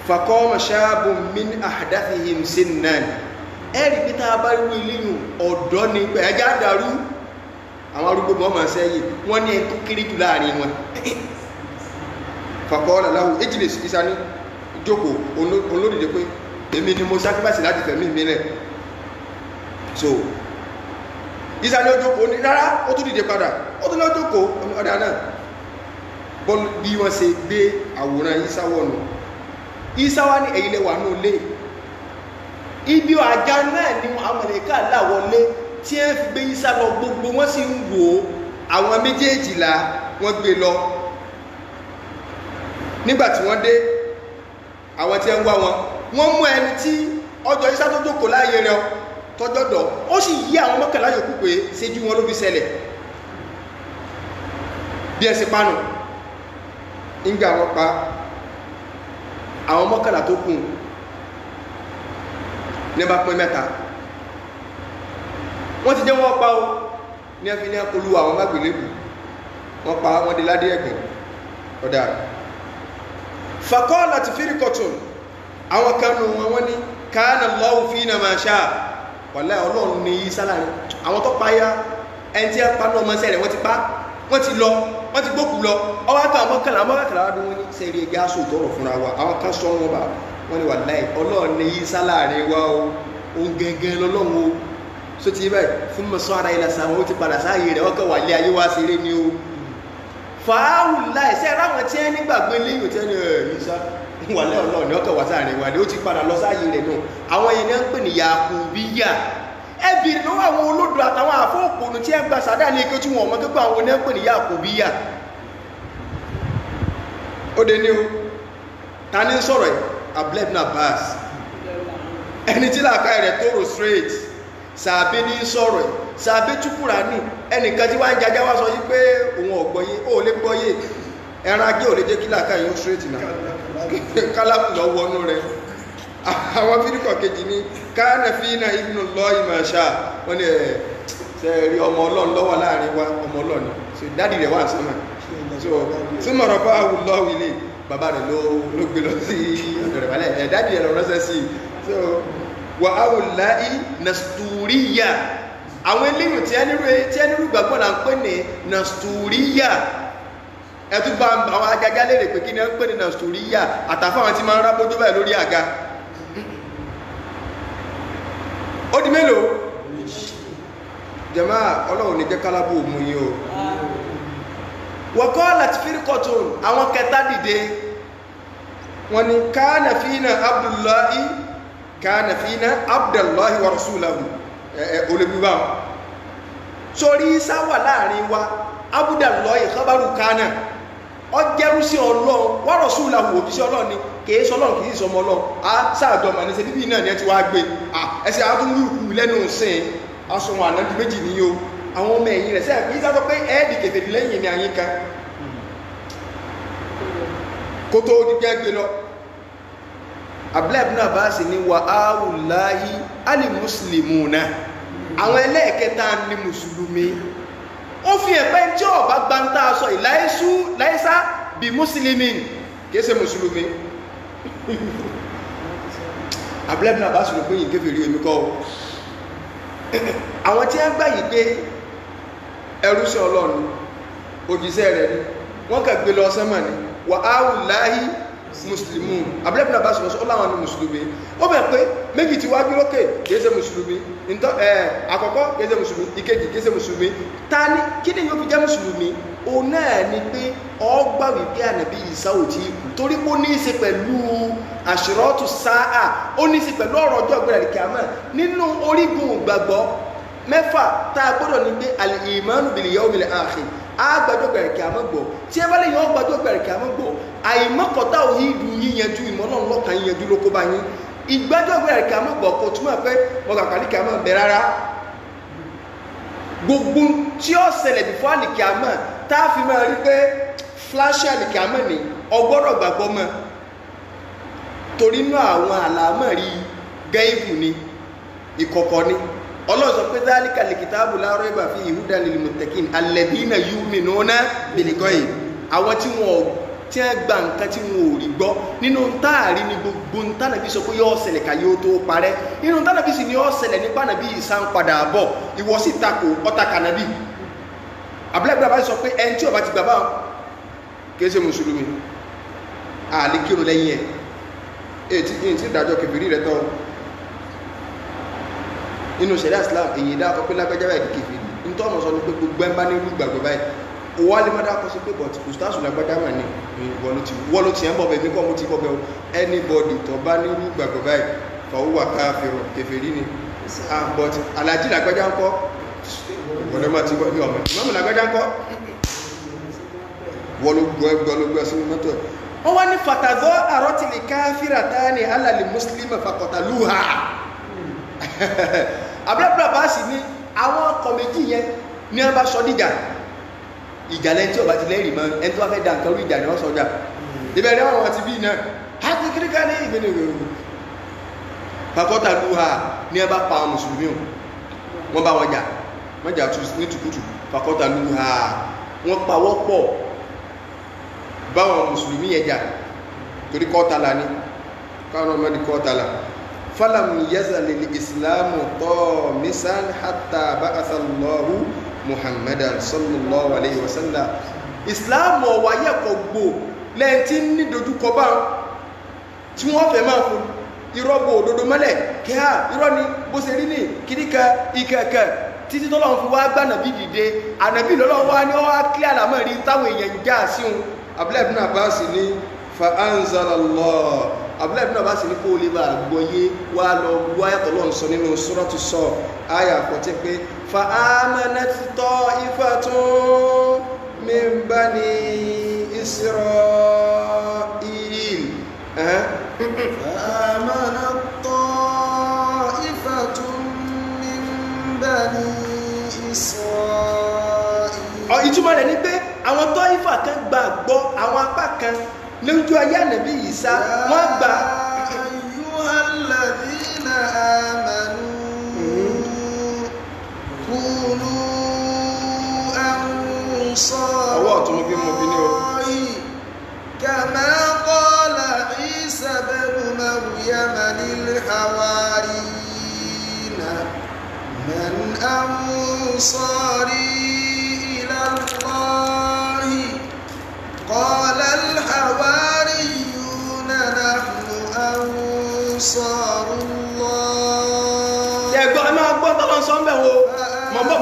faqama shabun min ahdathihim sinnan ẹ̀rì pítà bá rí ilé-ìlú ọ̀dọ́ ni pé ẹjá dàrú àwọn arúgbó mọ́ máa sẹ́yìn wọ́n ní ẹni tó kéré jù láàrin wọn faqala lahu ijlis Isa ní jókòó olódìdé pé èmi ni mo sacrifice láti fẹ̀mí mi rẹ̀ so Isa ní ó jókòó ní rárá ó tún dìde padà ó tún lọ jókòó ọ̀dà náà bọ́ọ̀lù bí wọ́n ṣe gbé àwòrán Isa wọ̀nù Isa wá ní ẹ̀yìn lẹ́wà náà lé ibi àjà náà ni Amẹ́ríkà láwọlé tí ẹ fi gbé Isa lọ gbogbo wọ́n sì ń wò àwọn méjèèjìlá wọ́n gbé lọ nígbàtí wọ́n dé àwọn tí ẹ ń wá wọn wọ́n mú ẹni tí ọjọ́ Isa tó jókòó láàyè rẹ̀ tọ́jọ́dọ̀ ó sì yí àwọn mọ́kànlá yòókù pé ṣéjú wọn ló fi ṣẹlẹ̀ bí ẹ sì pánù ìgbà wọn pa àwọn mọ́kànlá tó kù ní bá pín mẹ́ta wọ́n ti jẹ́ wọ́n pa ó ní ẹfi ní ẹkùlú àwọn mágbèlébù wọ́n pa wọ́n dé ládé ẹ̀gbẹ̀ ọ̀dá fàkọ́ láti fírikọ̀tún àwọn kanú wọn ní kana Allahu fina ma sha wàlá Ọlọ́run ní sálàrí àwọn tó páyá ẹni tí a pa náà mọ́ sẹ́rẹ̀ wọ́n ti pa wọ́n ti lọ wọ́n ti gbókù lọ ọwọ́ àtọ́ àmọ́kànlá ọdún wọn ní sẹ́rí ẹgbẹ́ aṣọ ìtọ́rọ̀ fúnra wa àwọn kan sọ wọn bá wọ́n ní wàláhì Ọlọ́run ní Ìsá láàrin wa o òun gẹ́gẹ́ lọ́lọ́run o so ti bẹ́ẹ̀ fún mọ̀ sọ ara ilẹ̀ sàwọn ó ti padà sáàyè rẹ̀ wọ́n kẹ́ wà lé ayé wá ṣeré ni o fàáwù láìsẹ́ ráwọn tí ẹ nígbàgbé léyìn tí ẹ ní Ìsá wàlẹ́ Ọlọ́run ní ọkọ̀ wà sáàrin wa ni ó ti padà lọ sáàyè rẹ̀ náà àwọn yẹn ní ń pè ní Yakubiyya ẹbí lọ́wọ́ àwọn olódò àtàwọn àfọ́òpònù tí ẹ gba sàdá ní ike tí wọ́n mọ́ gbogbo àwọn oníẹ́ ń pè ní Yakubiyya ó dé ní o ta ní sọ̀rọ̀ Abdullah ibn Abbas ẹni tí làákà rẹ̀ tó rò straight sàbí ní sọ̀rọ̀ sàbí túkúrà ní ẹnìkan tí wá ń jajá wá sọ yí pé òun ọ̀gbọ́yé ó lè gbọ́yé ẹran ajé ò lè jẹ́ kí làákà yóò straight náà kálábù lọ wọnú rẹ̀. Àwọn fíríkọ̀ kejì ní káànà fínà ibnu Allahi ma sha wọ́n ní ṣe rí ọmọ Ọlọ́run lọ́wọ́ láàrin wa ọmọ Ọlọ́run so dádì rẹ̀ wà sánmà so súnmọ̀ rọ̀ bá Allahu ilé bàbá rẹ̀ ló gbé lọ sí ọ̀dọ̀ rẹ̀ balẹ̀ dádì rẹ̀ lọ ránṣẹ́ sí so wà áwùláì nàstúríyà àwọn eléyìn tí ẹnirú gbàgbọ́ là ń pè ní nàstúríyà ẹtú bá àwọn ajájá lérè pé kí ni ẹ ń pè ní nàstúríyà àtàfáwọn tí máa ń rábójú báyìí lórí àga ó di mélòó jàmá Ọlọ́run ní jẹ́ kálábù mú yín o wọ́kọ́ láti fírikọ̀tún àwọn kẹta dìde wọ́n ní káànà fínà Abdullahi wa rasulahu olùbíbá sórí sáwà láàrin wa Abdullahi khabaru kánà ọjẹ́rú sí Ọlọ́run wa rasulahu òjíṣẹ́ Ọlọ́run ni kìí sọlọ́run kìí sọmọ Ọlọ́run a sáàjọ mà ní ṣe bíbí náà ni ẹ ti wá gbé ẹsẹ̀ àtúnrúkú lẹ́nu sìn asọ̀wọ̀n ànájú méjì ní yóò àwọn ọmọ ẹ̀yìn rẹ̀ sẹ́yà pé ìsátọ́ pé ẹ́ẹ̀dì kèfèrí lẹ́yìn ní àyíká kó tó dígbẹ́ gbé lọ Abdullahi ibn Abbas ní wà áwùláyí alìmùsùlùmùnà àwọn ẹlẹ́ẹ̀kẹta ní mùsùlùmí ó fi ẹ̀pẹ́ tí ọ̀bá gbáńtà sọ ìláìsá bí mùsùlùmí kìí ṣe mùsùlùmí Abdullahi ibn Abbas ló pé yìí kèfèrí omi kọ́ àwọn tí a gbà yìí pé ẹrú sí Ọlọ́run òjíṣẹ́ rẹ̀ ni wọ́n kà gbé lọ sánmà ní wà áwùláhí mùsùlùmí Abdullahi ibn Abbas sọ láwọn ní mùsùlùmí ó bẹ̀ pé méjì tí wájú lókè kìí ṣe mùsùlùmí àkọ́kọ́ kìí ṣe mùsùlùmí ìkejì kìí ṣe mùsùlùmí ta ni kí ni yóò fi jẹ́ mùsùlùmí o náà ni pé ọgbà wípé ànàbí Ìsá ò tí kú torí pé ó ní í ṣe pẹ̀lú àṣírọ́tù sáà ó ní í ṣe pẹ̀lú ọ̀rọ̀ ọjọ́ ìgbéra kíámà nínú orígun ìgbàgbọ́ mẹ́fà tá a gbọ́dọ̀ ní pé al-imanu bil yawmil akhir àgbàjọ́ ìgbéra kíámà gbọ́ tí ẹ bá lè yan ọgbàjọ́ ìgbéra kíámà gbọ́ àìmọ́kọ̀tà òhìdù yíyanjú ìmọ̀lọ́run lọ́kàn yíyanjú ló kó bá yín ìgbàjọ́ ìgbéra kíámà gbọ́ kò túmọ̀ pé mọ̀kàkàlì kíámà ń bẹ rárá gbogbo tí ó ṣẹlẹ̀ bí fún àlìkíámà tá a fi máa rí pé fúláṣẹ́ àlìkíámà ní ọgbọ́dọ̀ gbàgbọ́ mọ́ torí inú àwọn àlámọ̀rí gẹ́ìbù ni ìkọ̀kọ̀ ni Ọlọ́run sọ pé dhalika al-kitabu la rayba fihi hudan lil muttaqin alladhina yu'minuna bil ghaib àwọn tí wọ́n gba nǹkan tí wọ́n ò rí gbọ́ nínú táàrí ni gbogbo ntánàbí sọ pé yóò ṣẹlẹ̀ ká yóò tó parẹ́ nínú ntánàbí sì ni yóò ṣẹlẹ̀ nípa nàbí Ìsá ń padà bọ̀ ìwọ sì takò ọ̀tàkà nàbí Abdullahi ibn Abbas sọ pé ẹni tí ó bá ti gbà bá kìí ṣe mùsùlùmí àlè kírun lẹ́yìn ẹ̀ tí ìdájọ́ kèfèrí rẹ̀ tọ́ inú ṣẹ̀ríà Islam èyí dá ọkọ̀ pé lágbájá báyìí kèfèrí nítorí ọmọ sọ ní pé gbogbo ẹ̀ bá ní irú ìgbàgbọ́ báyìí wọ́n lè má dá kọ́ sí pé but ustaasu lágbájá mà ní wọ́n ló ti ẹ̀ ń bọ̀ bẹ̀ ní kọ́ mú ti kọ́ bẹ̀ anybody tó bá ní irú ìgbàgbọ́ báyìí fọwọ́ káfíìrù kèfèrí ni but alájí lágbájá ń kọ́ wọ́n lè má ti kọ́ ní ọmọ ìmọ̀mù lágbájá ń kọ́ wọ́n ló gbọ́ sínú mọ́tò wọ́n wá ní fatazọ́ àrọ́tìlì káfíìrà táni alàlì mùsùlùmí faqataluha abúlé bá sì ní àwọn ọkọ̀ méjì yẹn ní wọ́n bá sọ díjà ìjà lẹ́yìn tí ọba ti lẹ́rìí mọ́ ẹni tó wá fẹ́ dá nǹkan orí ìjà ni wọ́n sọ ọjà ìbẹ̀rẹ̀ àwọn ti bí náà á ti kíríkà ní ìgbẹ́ni ìròyìn faqataluha ní wọ́n bá pa àwọn mùsùlùmí wọ́n bá wọn jà wọ́n jà ní tùkùtù faqataluha wọ́n pa wọ́pọ̀ báwọn mùsùlùmí yẹn jà torí kọ́tàlá ní káwọn ọmọdé kọ́tàlá falam yazalil islamu tamisan hatta ba'atha Allahu Muhammadan sallallahu alayhi wa sallam islamu wáyé kọ̀ gbò lẹ́yìn tí ní dojúkọ bá tí wọ́n fẹ́ máa fún irọ́gbò òdodo mọ́lẹ̀ kíá irọ́ ni bó ṣe rí ní kíríkà ìkẹ̀kẹ̀ títí tọ́lọ́run fi wá gbá nàbí dìde ànàbí lọ́lọ́run wá ní ọ́wá kílẹ̀ àlámọ̀ rí táwọn èèyàn ń já sí òun Abdullahi ibn Abbas ní fa anzalallah Abdullahi ibn Abbas ní kó lè bá àgbọ́yé wá lọ wáyàtọ̀ lọ́n sọ nínú suratu Saf àyà àkọ́tẹ́ pé fa amanat ta'ifatun min bani Isra'il fa amanat ta'ifatun min bani Isra'il ìtumọ̀ rẹ̀ ní pé àwọn Tọ́ífà kan gbàgbọ́ àwọn apá kan lójú ayé ànábì Ìsá wọ́n gbà. ayyuhalladhina amanu kunu ansara ọwọ́ ọ̀tún mo bí ní o. kama qala Isa ibn Maryam lil hawariyina man ansari ila Allah qala al hawariyuna nahnu ansarullah. ẹ̀gbọ́n ẹ máa gbọ́ tọ́lọ́ sọ́ńbẹ̀ wo mọ̀bọ̀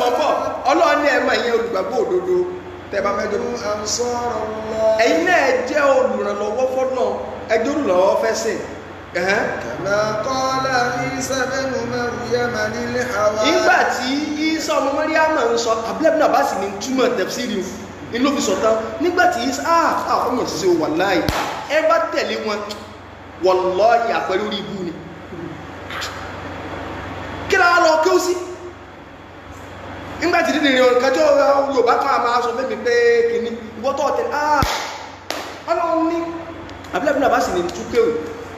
ọlọ́run ní ẹ̀mọ ìyẹn olùgbàgbọ́ òdodo tẹ́ bá fẹ́ dúró. ẹ̀yin náà jẹ́ olùrànlọ́wọ́ fọ́nà ẹjọ́ olùrànlọ́wọ́ fẹ́ sìn. kama qala Isa ibn Maryam lil hawariyyin. nígbà tí Isa ọmọ Maryam ń sọ abúlé náà bá sì ní túmọ̀ tafsiri ní ló fi sọ̀tàn nígbà tí Isa ọmọ ìṣiṣẹ́ wàláì ẹ bá tẹ̀lé wọn wallahi àpẹẹrẹ orí ibú ni kí lára lọ kí ó sí nígbàtí nínú ìrìn ọ̀kájọ́ Yorùbá kan máa sọ fẹ́mi pé kìíní ìwọ́tọ̀ ọ̀tẹ̀ ọlọ́run ní abúlẹ́bùnà bá sì ní túnkẹ́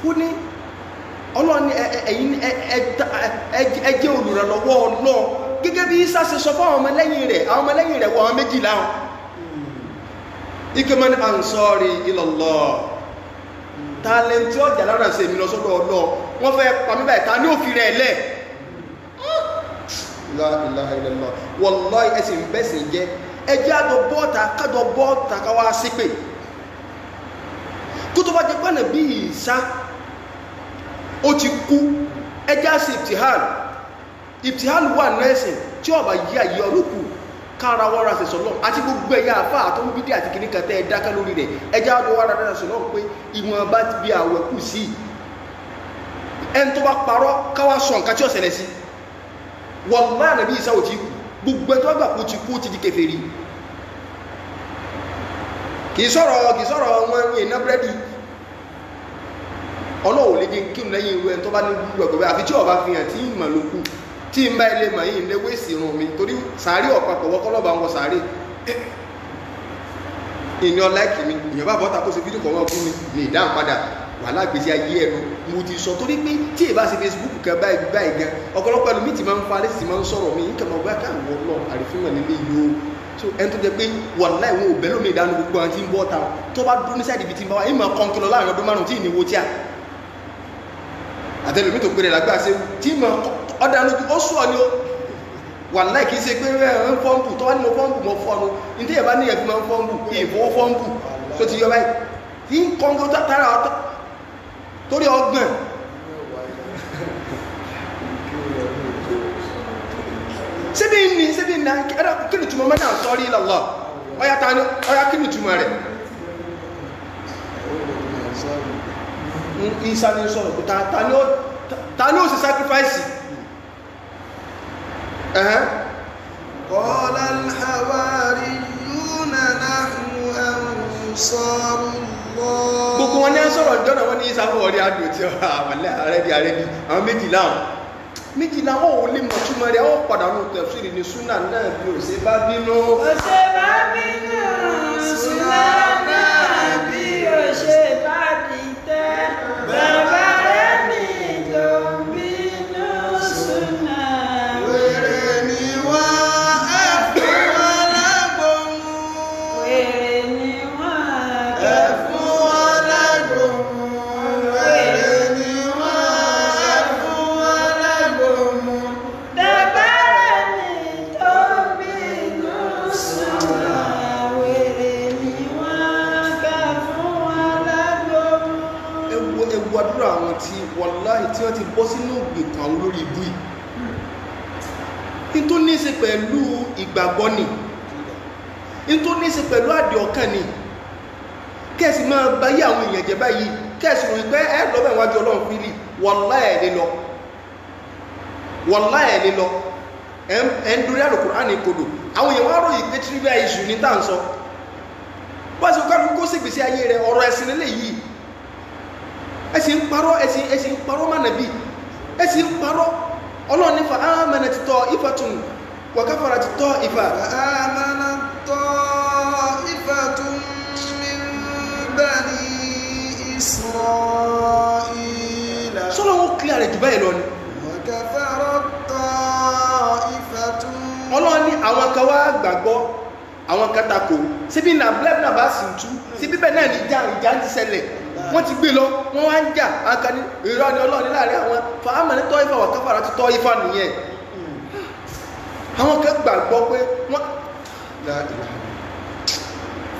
ó ní ọlọ́run ní ẹ̀yin ẹjẹ́ olùrànlọ́wọ́ Ọlọ́run gẹ́gẹ́ bí Ìsá ṣe sọ fún àwọn ọmọlẹ́yìn rẹ̀ wọ àwọn méjì láwọn ike man ansari ilallah tálẹ́ntì ọjà lára ṣe mi lọ sọ́dọ̀ Ọlọ́run wọ́n fẹ́ pàmí báyìí ta ní òfin rẹ̀ lẹ̀ la ilaha illallah wallahi ẹ̀sìn bẹ́sìn jẹ́ ẹjẹ́ àjọ bọ́ọ̀ta káwá sípè tó tó bá jẹ́ pàánà bí Ìsá ó ti kú ẹjẹ́ àṣì ìtìhàn wà nẹ́ẹ̀sìn tí ọba yí àyè ọlọ́kù kára wọ́ra ṣe sọ́lọ́ àti gbogbo ẹ̀yà àfá àtọ́wọ́ bídí àti kìníkà tẹ́ ẹ̀dáká lórí rẹ̀ ẹjẹ́ àjọ wára dára sọ́lọ́ pé ìwọ̀n bá ti bí àwẹ̀ kù sí ẹni tó bá parọ́ káwá sọ nǹkan tí ó ṣẹlẹ̀ sí wallahi Ànábì Ìsá ò ti kú gbogbo ẹni tó bá gbà kú ti kú ti di kèfèrí kìí sọ̀rọ̀ wọn iná búrẹ́dì ọlọ́wọ̀ lè dín kírun lẹ́yìn irú ẹni tó bá ní gbogbo àfi tí ọba fi hàn tí ìmọ̀ ló kù tí ń bá ilé mọ̀ yìí ń léwé ìsìnrùn mi torí sàárì ọ̀pàpọ̀ wọ́kọ́lọ́bà ń wọ sàárì ìní ọláìkì mi ìyàn bá bọ́ta kó ṣe fídíò kọ̀wọ́ fún mi ní ìdáhùn padà wà lágbèsí ayé ẹnu mo ti sọ torí pé tí ìbá ṣe Facebook kan báyìí gan ọ̀pọ̀lọpọ̀ ẹlòmí ti máa ń fa lẹ́sì máa ń sọ̀rọ̀ mi nǹkan máa gbá káàwọ̀ lọ àrífínmọ̀ nílé yìí o so ẹni tó jẹ pé wàláì wọn ò bẹ́ lómi ìdánù gbogbo àwọn tí ń bọ́ ta tó bá dúró ní sáìdì ibi tí ń bá wa ìmọ̀ kan kìlọ̀ láàrin ọdún márùn-ún tí ìníwó tí a àtẹlùmí tó pèrè lágbà ṣe tí ìmọ̀ ọ̀dà lójú ó sùn ọ ni ó wàláì kìí ṣe pé ń fọ́ǹpù tó wá nínú fọ́ǹpù mọ́ fọ́ọ̀nù ní tí ìyẹn bá ní ẹ̀fí máa ń fọ́ǹpù ìfowó fọ́ǹpù tó ti yọ báyìí tí ń kọ́ńgó tára ọ̀tọ̀ torí ọgbọ̀n síbí ní kí ni túnmọ̀ mẹ́ta sọ́rí ilallah ọya kí ni túnmọ̀ rẹ̀ Ìsá ní sọ̀rọ̀ ta ní ó sì sacrifice qala al-hawariyuna nahnu ansarullah. Gbogbo wọn ní ẹ sọ̀rọ̀ ìjọ́nà wọn ní Ìsá fún ọ̀rí àdùn tí àwàlẹ́ àrẹ́bí àwọn méjìlá wọn ò lè mọ̀ túnmọ̀ rẹ̀ ó padà ní tafsiri ní súnà náà bí ò ṣe bá bínú súnà náà bí ò ṣe bá dìtẹ̀ bàbá rẹ̀ ní tó bínú súnà wèrè ni wá ẹ̀fún alágbòmù wèrè ni wọ́n ẹ̀fún alágbòmù wèrè ni wá ẹ̀fún alágbòmù bàbá rẹ̀ ní tó bínú súnà wèrè ni wọ́n kà fún alágbòmù. ewu àdúrà àwọn tí wàláhì tí wọ́n ti bọ́ sínú ìgbèkùn àwọn olórí ibú yìí in tó ní í ṣe pẹ̀lú ìgbàgbọ́ ni in tó ní í ṣe pẹ̀lú àdì ọkàn ni kẹ́ẹ̀sì máa báyé àwọn èèyàn jẹ báyìí kẹ́ẹ̀sì rò pé ẹ lọ́bẹ̀ ìwájú Ọlọ́run fílì wàláhì ẹ̀ lè lọ ẹ̀ ń dorí Al-Qur'an ní kodò àwọn èèyàn wá ròyìn pé trivial issue ní tàà ń sọ bá ṣe kọ́ kó sì gbèsè ayé rẹ̀ ọ̀rọ̀ ẹ̀sìn lélẹ̀ yìí ẹ̀sìn ń parọ́ má nàbí ẹ̀sìn ń parọ́ Ọlọ́run nífa amanat ta'ifatun wa kafarat ta'ifa amanat ta'ifatun jù báyìí lọ ni. وكفرت طائفة ọlọ́run ní àwọn kan wá gbàgbọ́ àwọn kan takò síbí nàbílẹ̀ náà bá sì ń tú síbí bẹ́ẹ̀ náà ní ìjà ń ti ṣẹlẹ̀ wọ́n ti gbé lọ wọ́n wá ń jà àkànní ìrọ̀ ni ọlọ́run láàrin àwọn fàámà ní tọ́ ifá wà káfàrà ti tọ́ ifá nìyẹn àwọn kan gbàgbọ́ pé wọ́n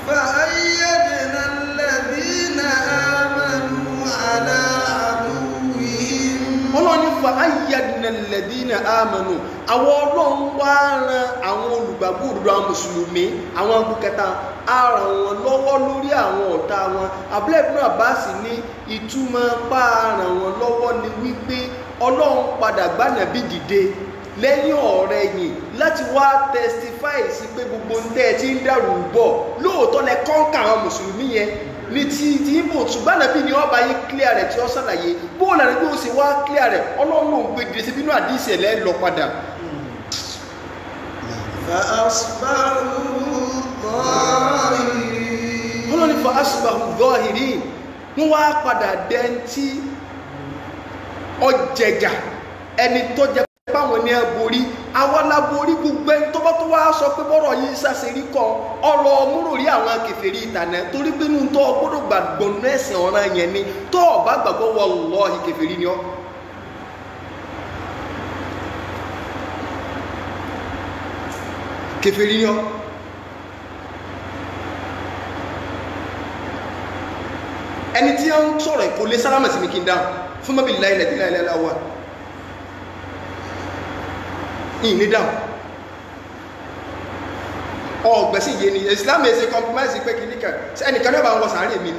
فأيدنا الذين آمنوا على عدوهم ọlọ́run ní fa ayyadna alladhina amanu àwọn ọlọ́run wá ran àwọn olùgbàgbọ́ òdodo àwọn mùsùlùmí àwọn agbókẹta ara wọn lọ́wọ́ lórí àwọn ọ̀tá wọn Abdullah ibn Abbas ní ìtumọ̀ pa ara wọn lọ́wọ́ ni wípé ọlọ́run padà gbá Nábì dìde lẹ́yìn ọ̀rẹ̀yìn láti wá testify sí pé gbogbo ń tẹ́ ẹ ti ń dàrú bọ̀ lóòótọ́ lẹ kọ́ńkà àwọn mùsùlùmí yẹn ní ti ìbò ṣùgbọ́n Nábì ni ọba yìí clear rẹ̀ tí ó ṣàlàyé bóòlù àrẹ bí ó ṣe wá clear rẹ̀ ọlọ́run ló ń gbé dìde sí bínú àdìsí ẹ̀ lẹ́ lọ padà. ọlọ́run ní fa asbahu zahirin wọ́n wá padà dẹ́ntí ọjẹ̀gà ẹni tó jẹ páwọn ní ẹborí awọ́láborí gbogbo ẹni tó bá tó wá sọ pé bọ́rọ̀ yìí ṣàṣírí kan ọ̀rọ̀ múròrí àwọn kèfèrí ìtànà torí pé nínú tó gbọ́dọ̀ gbàgbọ́ nínú ẹ̀sìn ọ̀ràn yẹn ni tó bá gbàgbọ́ wallahi kèfèrí ni ọ́. kèfèrí ni ọ́. ẹni tí ó ń sọ̀rọ̀ kò lè sálámà sí mi kí n dáhùn fún mọ́bí láìlẹ̀ wà ìní dáhùn ọgbẹ̀sí yé ni Islam ẹ̀sẹ̀ compromise pé kì níkà ẹnìkan náà bá ń wọ sàárè mi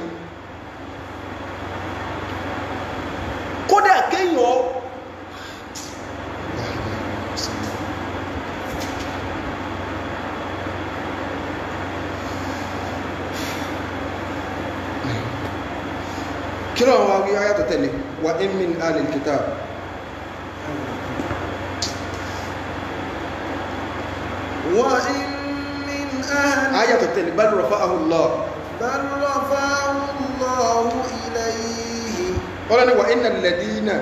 kódà kéèyàn kí ló wá wí ayàtọ̀ tẹ̀lé wa in min alil kitab وإن من أهل ayàtọ̀ tẹ̀lé bal rafa'ahu Allah بل رفعه الله إليه ọlọ́ni wa innal ladina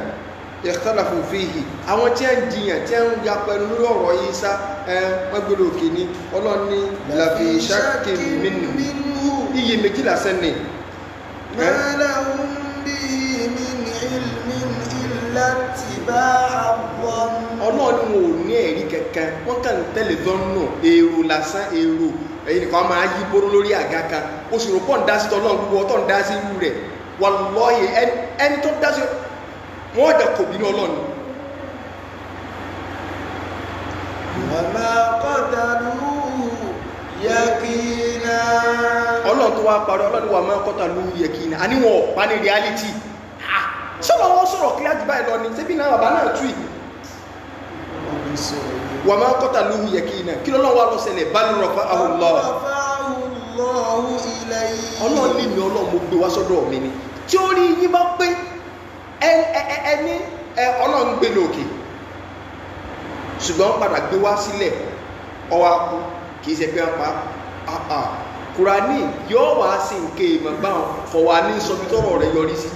ikhtalafu fihi àwọn tí ń jiyàn tí ń ya pẹ̀lú lórí ọ̀rọ̀ Ìsá mọ́gbẹ̀lẹ̀ òkè ní ọlọ́ni lafi shakkin minhu iye méjìlá sẹ́ni ما لهم به من علم إلا اتباع الظن ọlọ́ni wọn ò ní ẹ̀rí kankan wọ́n kàn tẹ́lẹ̀ dọ́nà èrò lásán èrò ẹ̀yìn nìkan máa yí bóró lórí àga kan ó sì rò pọ̀ ń dá sí tọ́lọ́run gbogbo ọ̀tọ̀ ń dá sí irú rẹ̀ wallahi ẹni tó dá sí wọ́n jà kò bínú ọlọ́ni. وما قتلوه يقينا ọlọ́run tó wá parí ọlọ́run wà máa kọ́ta ló yẹ kí ní àníwọ̀n ọ̀pá ní reality sọ́lọ́ wọ́n sọ̀rọ̀ kí láti báyìí lọ ní tẹ́bí náà bàbá náà tú ì wà máa kọ́ta ló yẹ kí ní kí lọ́lọ́run wá lọ ṣẹlẹ̀ bal rafa'ahu Allah ọlọ́run ní mi ọlọ́run mo gbé wá sọ́dọ̀ mi ni tí ó rí yín bá pé ẹni ọlọ́run gbé lókè ṣùgbọ́n padà gbé wá sílẹ̀ ọwọ́ akú kì í ṣe pé apá Kùránì yóò wá sí nke ìmọ̀gbá fọ̀wà ní sọbi tọ́rọ̀ rẹ̀ yọrí sí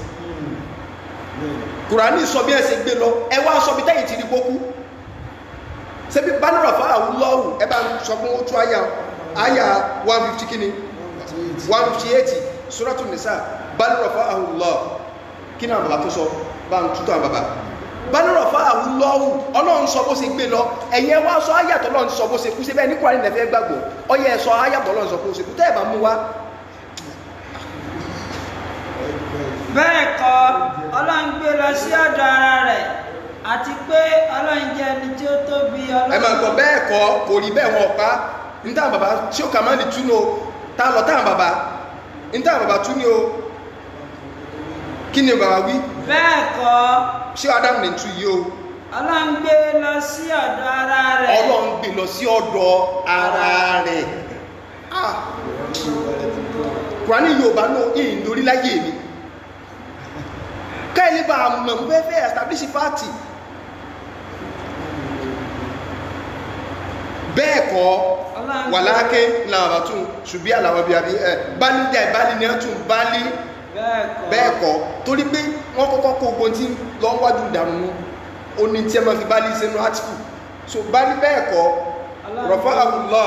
Kùránì sọ bí ẹsẹ̀ gbé lọ ẹwà sọ bí tẹ́yìn ti rí gbókú ṣe bí bal rafa'ahu Allah ẹbá sọ fún ó tú àyà 150 kíni 158 Suratu Nisa bal rafa'ahu Allah kí náà bàbá tó sọ bá ń tútọ̀ àbàbà bal rafa'ahu Allah ọlọ́run sọ bó ṣe gbé lọ ẹ̀yẹ wá sọ ayàtọ̀ lọ́run sọ bó ṣe kú sí bẹ́ẹ̀ ní Kùránì nẹ̀fẹ́ gbàgbọ́ ọyẹ sọ ayàtọ̀ lọ́run sọ bó ṣe kú tẹ́ ẹ̀ bá mú wá. bẹ́ẹ̀ kọ́ ọlọ́run gbé lọ sí ọ̀dọ̀ ara rẹ̀ àti pé ọlọ́run jẹ́ ẹni tí ó tóbi ọlọ́run. ẹ máa gbọ́ bẹ́ẹ̀ kọ́ kò rí bẹ́ẹ̀ wọn ọ̀pá níta bàbá tí ó kà máa ní túnú o tá lọ táwọn bàbá níta bàbá tún ní o kí ni bàbá wí. bẹ́ẹ̀ kọ́ ṣé Ádámù ní tú yìí o. ọlọ́run gbé lọ sí ọ̀dọ̀ ara rẹ̀. ọlọ́run gbé lọ sí ọ̀dọ̀ ara rẹ̀. Kùránì Yorùbá náà ìyìn lórí láyé mi káyìí bá a mọ̀ fẹ́fẹ́ establish party bẹ́ẹ̀ kọ́ wàláàkẹ́ làwọn tún ṣùgbí àlàwọ̀ bí i bálí jẹ́ ìbálí ní ọ̀tún bálí bẹ́ẹ̀ kọ́ torí pé wọ́n kọ́kọ́ kó ogun tí lọ wájú ìdààmú ó ní tí ẹ máa fi báálí sínú átíkù so báálí bẹ́ẹ̀ kọ́ rọ̀fà àwùlọ́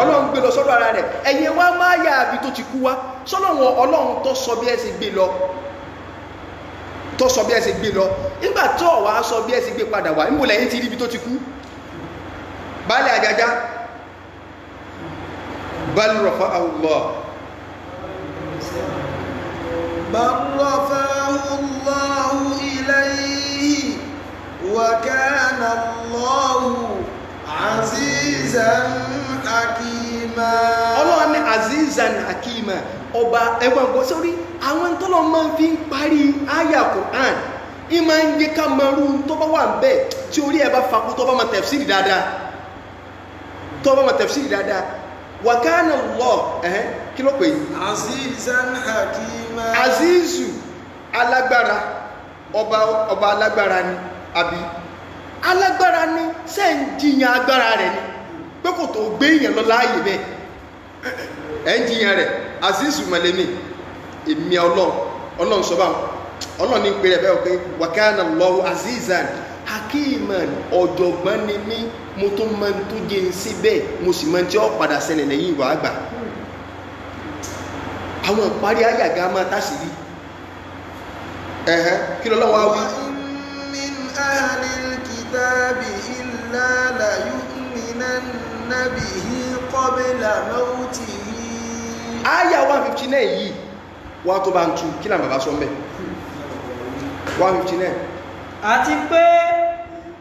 ọlọ́run gbé lọ sọ́dọ̀ ara rẹ̀ ẹ̀yẹ wá máa yà àbí tó ti kú wá sọ́lọ́wọ́n ọlọ́run tó sọ bí ẹ ṣe gbé lọ nígbà tó wá sọ bí ẹ ṣe gbé padà wá níbo lẹ́yìn ti rí ibi tó ti kú báálí àjàjá bal rafa'ahu Allah bal rafa'ahu Allah ilayhi wa kana Allahu azizan hakima ọlọ́run ní azizan hakima ọba ẹgbọ́n gbọ́ sórí àwọn tọ́lọ̀ máa fi ń parí àyà Qur'an ìmọ̀ ń jẹ́ ká mọ̀rú tó bá wà ń bẹ̀ tí orí ẹ bá fakú tó bá mọ̀ tafsiri dáadáa wa kana Allah kí ló pè é azizan hakima azizu alágbára ọba alágbára ni àbí alágbára ni ṣe ń jiyàn agbára rẹ̀ ni pé kò tó gbé èèyàn lọ láàyè bẹ́ẹ̀ ẹ̀ ń jiyàn rẹ̀ azizu mọ̀lẹ́mí èmi ọlọ́run sọ báwọn ọlọ́run ní pèrè bẹ́ẹ̀ pé wa kana Allahu azizan hakiman ọ̀jọ̀gbọ́n ni mí mo tó mọ tó jẹ́ ń síbẹ̀ mo sì mọ tí ó padà ṣẹlẹ̀ lẹ́yìn ìwà àgbà àwọn ìparí àyàgá máa tásìrí kí lọ́lọ́wọ́ wí min ahlil kitabi illa la yu'minanna bihi qabla mawtihi àyà 159 yìí wà tó bá ń tú kí náà bàbá sọ mẹ́ 159 àti pé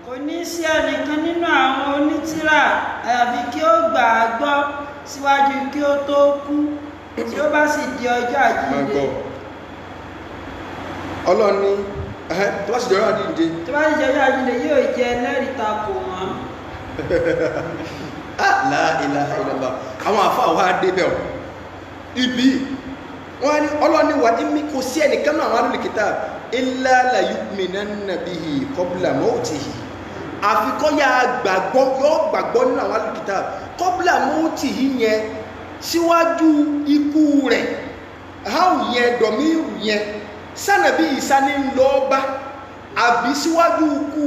kò ní sí ẹnìkan nínú àwọn onítìrà àyàfi kí ó gbà á gbọ́ síwájú kí ó tó kú tí ó bá sì di ọjọ́ àjíǹde ọlọ́ni tó bá sì jọjọ́ àjíǹde yóò jẹ ẹlẹ́rìí takò wọn la ilaha illallah àwọn àfáà wá débẹ̀ ibi wọ́n ní ọlọ́ni wà ní kò sí ẹnìkan náà àwọn alùkìtà illa la yu'minanna bihi qabla mawtihi àfikọ́ yà gbàgbọ́ yóò gbàgbọ́ nínú àwọn alùkìtà qabla mawtihi yẹn síwájú ikú rẹ̀ háù yẹn dọ̀míìrù yẹn sànàbí ìsáni lọ́ọ́bá àbí síwájú ikú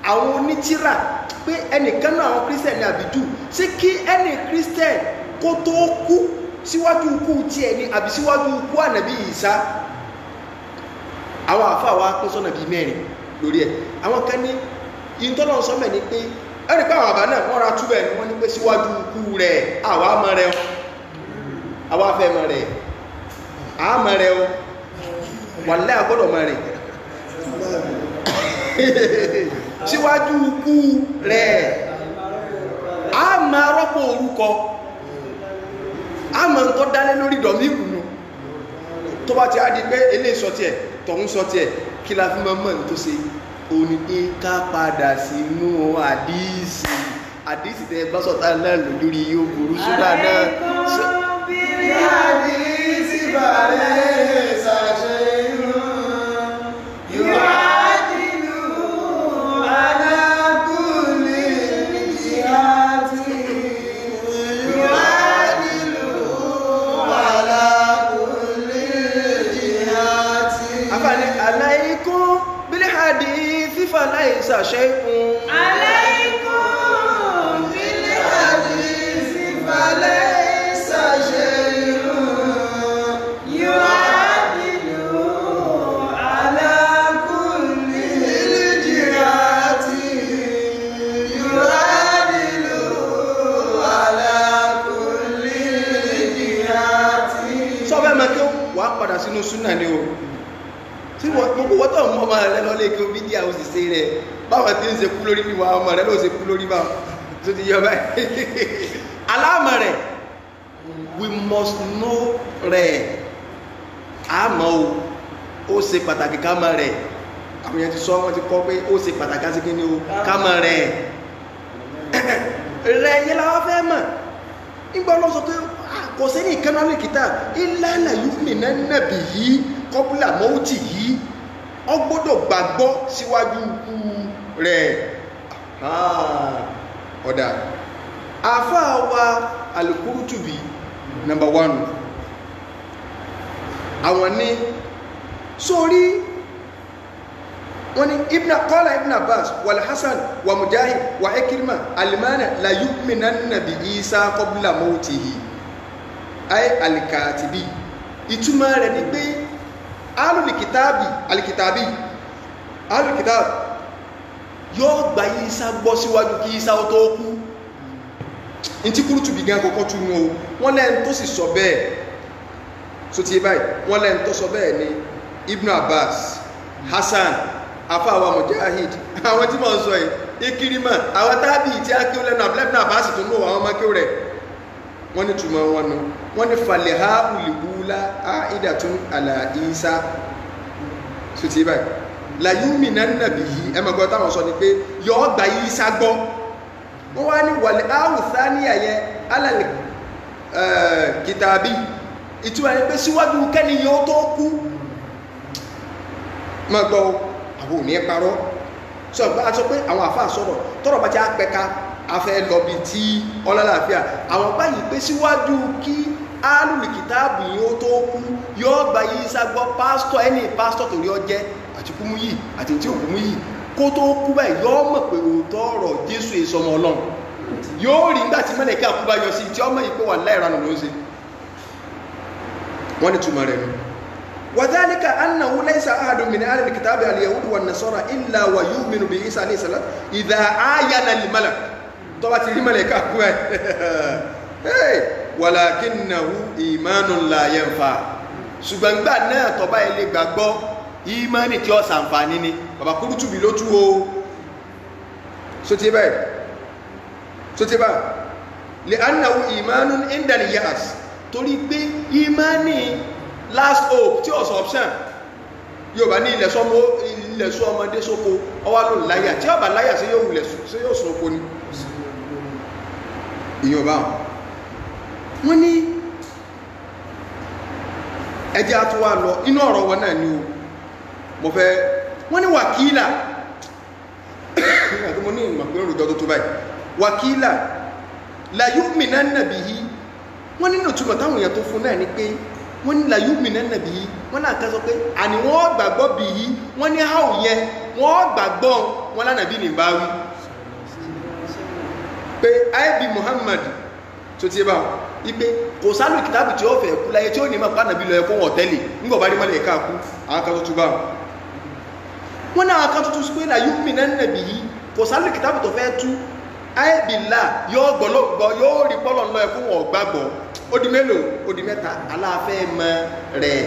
àwọn onítìrà pé ẹnìkan náà àwọn kírísítẹ̀nì àbíjù sí kí ẹnì kírísítẹ̀nì kó tó kú síwájú ikú tiẹ̀ ni àbí síwájú ikú ànàbí ìsá àwọn àfáà wa kún sọ́nà bíi mẹ́rin lórí ẹ̀ àwọn kan ní ìtọ́nà sọ́mẹ̀ ni pé ẹni pé àwọn àbá náà wọ́n ra túbẹ̀ ni wọ́n ní pé síwájú ikú rẹ̀ àwa mọ̀ rẹ̀ àwa fẹ́ mọ̀ rẹ̀ àmọ̀ rẹ̀ wàlẹ́ àgbọ́dọ̀ mọ̀ rẹ̀ síwájú ikú rẹ̀ a máa rọ́pò orúkọ a máa ń tọ́ dálé lórí dọ̀mí ìkùnú tó bá ti á di pé eléyìí sọ tiẹ̀ tọ̀hún sọ tiẹ̀ kí la fi máa mọ̀ ní tó ṣe òní pé ká padà sínú àdíìsì tẹ bá sọ̀tà náà lórí yóò burú sódà náà. àdíìsì bàrẹ̀ ṣàṣẹ inú yóò àdìlú alákùnlé ìyáàtì yóò àdìlú alákùnlé ìyáàtì. àfààní aláìkún bílẹ̀ hadith falaysa shay'un. aláìkún bílẹ̀ hadith falaysa shay'un yu'adilu ala kulli jihati yu'adilu ala kulli jihati. sọ́fẹ́ máa kí wàá padà sínú súnà ni o tí gbogbo wọ́tọ̀ mọ́ ọmọ rẹ lọ́lé kí o bí díà ó sì ṣe rẹ̀ báwọn tí ń ṣe kú lórí wíwá ọmọ rẹ ló ṣe kú lórí báwọn tó ti yọ báyìí aláàmọ̀ rẹ̀ we must know rẹ̀ àmọ́ ó ṣe pàtàkì ká mọ̀ rẹ̀ àwọn èèyàn ti sọ wọ́n ti kọ́ pé ó ṣe pàtàkì sí kí ni o ká mọ̀ rẹ̀ rẹ̀ yẹn làwọn fẹ́ mọ̀ nígbà lọ sọ pé kò sẹ́ni ìkànnà lè kìtà illa yu'minanna bihi qabla mawti yìí ọ gbọ́dọ̀ gbàgbọ́ síwájú ikú rẹ̀ ọ̀dà àfáà wa al-Qurtubi number 1 àwọn ní sórí wọ́n ní qala ibn Abbas wal Hasan wa Mujahid wa Ikrima alimana la yu'minanna bi Isa qabla mawtihi ay al-katibi ìtumọ̀ rẹ̀ ní pé alùkìtàbí yóò gba Isa gbọ́ síwájú kí Isa ó tó kú in tí Qurtubi gan kọ́kọ́ tún ní o wọ́n lẹ́n tó sì sọ bẹ́ẹ̀ so ti báyìí wọ́n lẹ́n tó sọ bẹ́ẹ̀ ni Ibn Abbas Hasan afáwa Mujahid àwọn tí wọ́n sọ yìí Ikrima àwọn tábì tí a kí ó lẹ́nu Ibn Abbas tó ń lò àwọn ọmọ kí ó rẹ̀ wọ́n ní túmọ̀ wọn nù wọ́n ní fàlẹ̀há ulìbúlá àìdàtún àlà Isa so ti báyìí láyúmì náà nàbì yìí ẹmọ̀gbọ́n táwọn sọ ni pé yọ́ gba Isa gbọ́ wọ́n wá ní wàlẹ̀ áwùsá ní àyẹ alàlẹ̀ kìtàbí ìtumọ̀ ní pé síwájú kẹ́ni yóò tó kú mọ́ gbọ́ àwọn òní ẹparọ́ sọ pé àwọn àfáà sọ̀rọ̀ tọ́rọ̀ bá ti á pẹ́ka afẹ́ lọ́bi tí ọlọ́láàfíà àwọn báyìí pé síwájú kí alùlùkìtàbù yìí ó tó kú yóò gba Isa gbọ́ pásítọ̀ ẹni pásítọ̀ torí ọjẹ́ àti kúmú yìí àti tí ò kúmú yìí kó tó kú báyìí yóò mọ̀ pé òótọ́ ọ̀rọ̀ Jésù ìsọmọ Ọlọ́run yóò rí nígbà tí mẹ́lẹ̀kẹ́ àkúbá yọ sí tí ọmọ yìí pé wà láìranù ló ń ṣe wọ́n ní túmọ̀ rẹ̀ nù وذلك أنه ليس أحد من أهل الكتاب اليهود والنصارى إلا ويؤمن بعيسى عليه السلام إذا عاين الملك طبعا الملك أقوى ولكنه إيمان لا ينفع ṣùgbọ́n gbà náà tó bá ilé gbàgbọ́ ìmánì tí ó ṣàǹfààní ni bàbá Qurtubi ló tú o sotiba لأنه إيمان عند اليأس torí pé ìmánì last hope tí ọ̀sọ̀ option yóò bá ní ilẹ̀ṣọ́ ọmọdé sóko ọwá ló láyà tí ọba láyà sí yóò sún oko ní ìyọ̀bá wọ́n ní ẹjẹ́ àtúwà lọ inú ọ̀rọ̀ wọn náà ni o mo fẹ́ wọ́n ní wàkílà mo ní ìmọ̀pẹ́ òrùjọ tó báyìí wàkílà la yu'minanna bihi wọ́n nínú túnmọ̀ táwọn èèyàn tó fún náà ni pé wọ́n ní la yu'minanna bihi wọ́n náà ká sọ pé àní wọ́n gbàgbọ́ bihi wọ́n ní háò yẹ wọ́n gbàgbọ́ wọn lánàbí ní bá wí pé àìbí Muhammad tó ti bá ipé kò sálù kìtàbù tí ó fẹ́ kú láyé tí ó ní máa pàdánàbí lọ ẹkọ́ wọ̀n tẹ́lẹ̀ nígbà rí mọ́lẹ̀ ẹ̀ká kú àwọn kan tó tú bá wọ́n náà kan tó tú sí pé la yu'minanna bihi kò sálù kìtàbù tó fẹ́ tú àìbìlá yóò gbọ́lọ́gbọ́ yóò rí pọ́lọ̀ lọ ẹkún wọn gbàgbọ́ ó di mélòó ó di mẹ́ta aláàfẹ́ mọ́ rẹ̀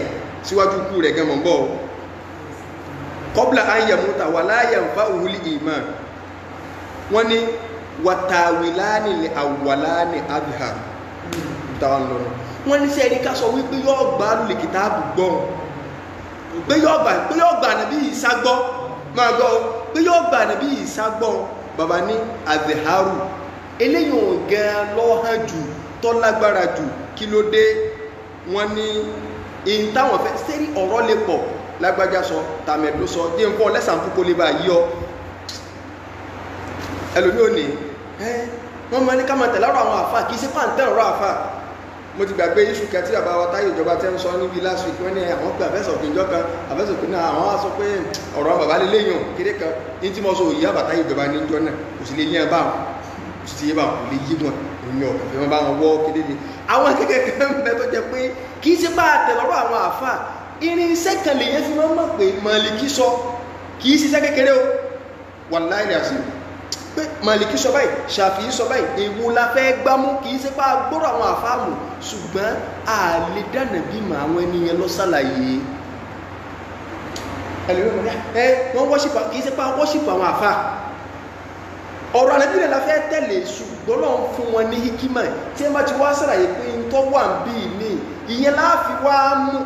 síwájú kú rẹ̀ gẹ́mọ̀ bọ́ qabla an yamuta wala yanfa'uhul iman wọ́n ní wàtàwìláni lè àwàláni adhar tàwọn lọ́nà wọ́n ní sí ẹni ká sọ wípé yóò gbà lè kìtàbù gbọ́ pé yóò gbà nàbí ìságbọ́ máa gbọ́ pé yóò gbà nàbí ìságbọ́ bàbá ní àdìhárù eléyìn ògán lọ́hàn jù tó lágbára jù kí ló dé wọ́n ní in táwọn fẹ́ sẹ́rí ọ̀rọ̀ lè pọ̀ lágbájá sọ tàmẹ̀dó sọ dé ń fọ́ lẹ́sàn púpọ̀ lè bá yí ọ ẹlòmí ò ní wọ́n mọ́ ní ká máa tẹ̀lọ́rọ̀ àwọn àfà kìí sí pàǹtẹ́ ọ̀rọ̀ àfà mo ti gbàgbé iṣu kẹtí àbáwá táyé ìjọba tẹ́ ń sọ níbi last week wọ́n ní àwọn pé àfẹ́sọ̀kìnjọ́ kan àfẹ́sọ̀kìn náà àwọn sọ pé ọ̀rọ̀ bàbá lè léyàn kéde kan ní tí mo sọ òyí àbàtà ìjọba ní ìjọ náà kò sì lè yí ẹbá kò sì yé bá kò lè yí wọn òyìn ọ̀fẹ́ wọn bá wọn wọ́ kéde ní àwọn kékeré kan bẹ tó jẹ pé kìí sí pà tẹ̀lọ́rọ̀ àwọn àfà irinṣẹ́ kan lè yẹn fi máa mọ̀ pé Màlíkì sọ kìí ṣiṣẹ́ kékeré o wàláhì àṣírí pé Màlíkì sọ báyìí Ṣàfi'í sọ báyìí èwo la fẹ́ gbámú kìí ṣe pá gbọ́rọ̀ àwọn àfáàmù ṣùgbọ́n a lè dánà bí mà àwọn ènìyàn lọ sálàyé wọ́n wọ́ṣìpà kìí ṣe pá wọ́ṣìpà àwọn àfáà ọ̀rọ̀ àlẹ́bílẹ̀ la fẹ́ tẹ̀lé ṣùgbọ́n lọ́n fún wọn ní hikima tí ẹ bá ti wá sálàyé pé ń tọ́ wà ń bí ní ìyẹn láàfi wá mú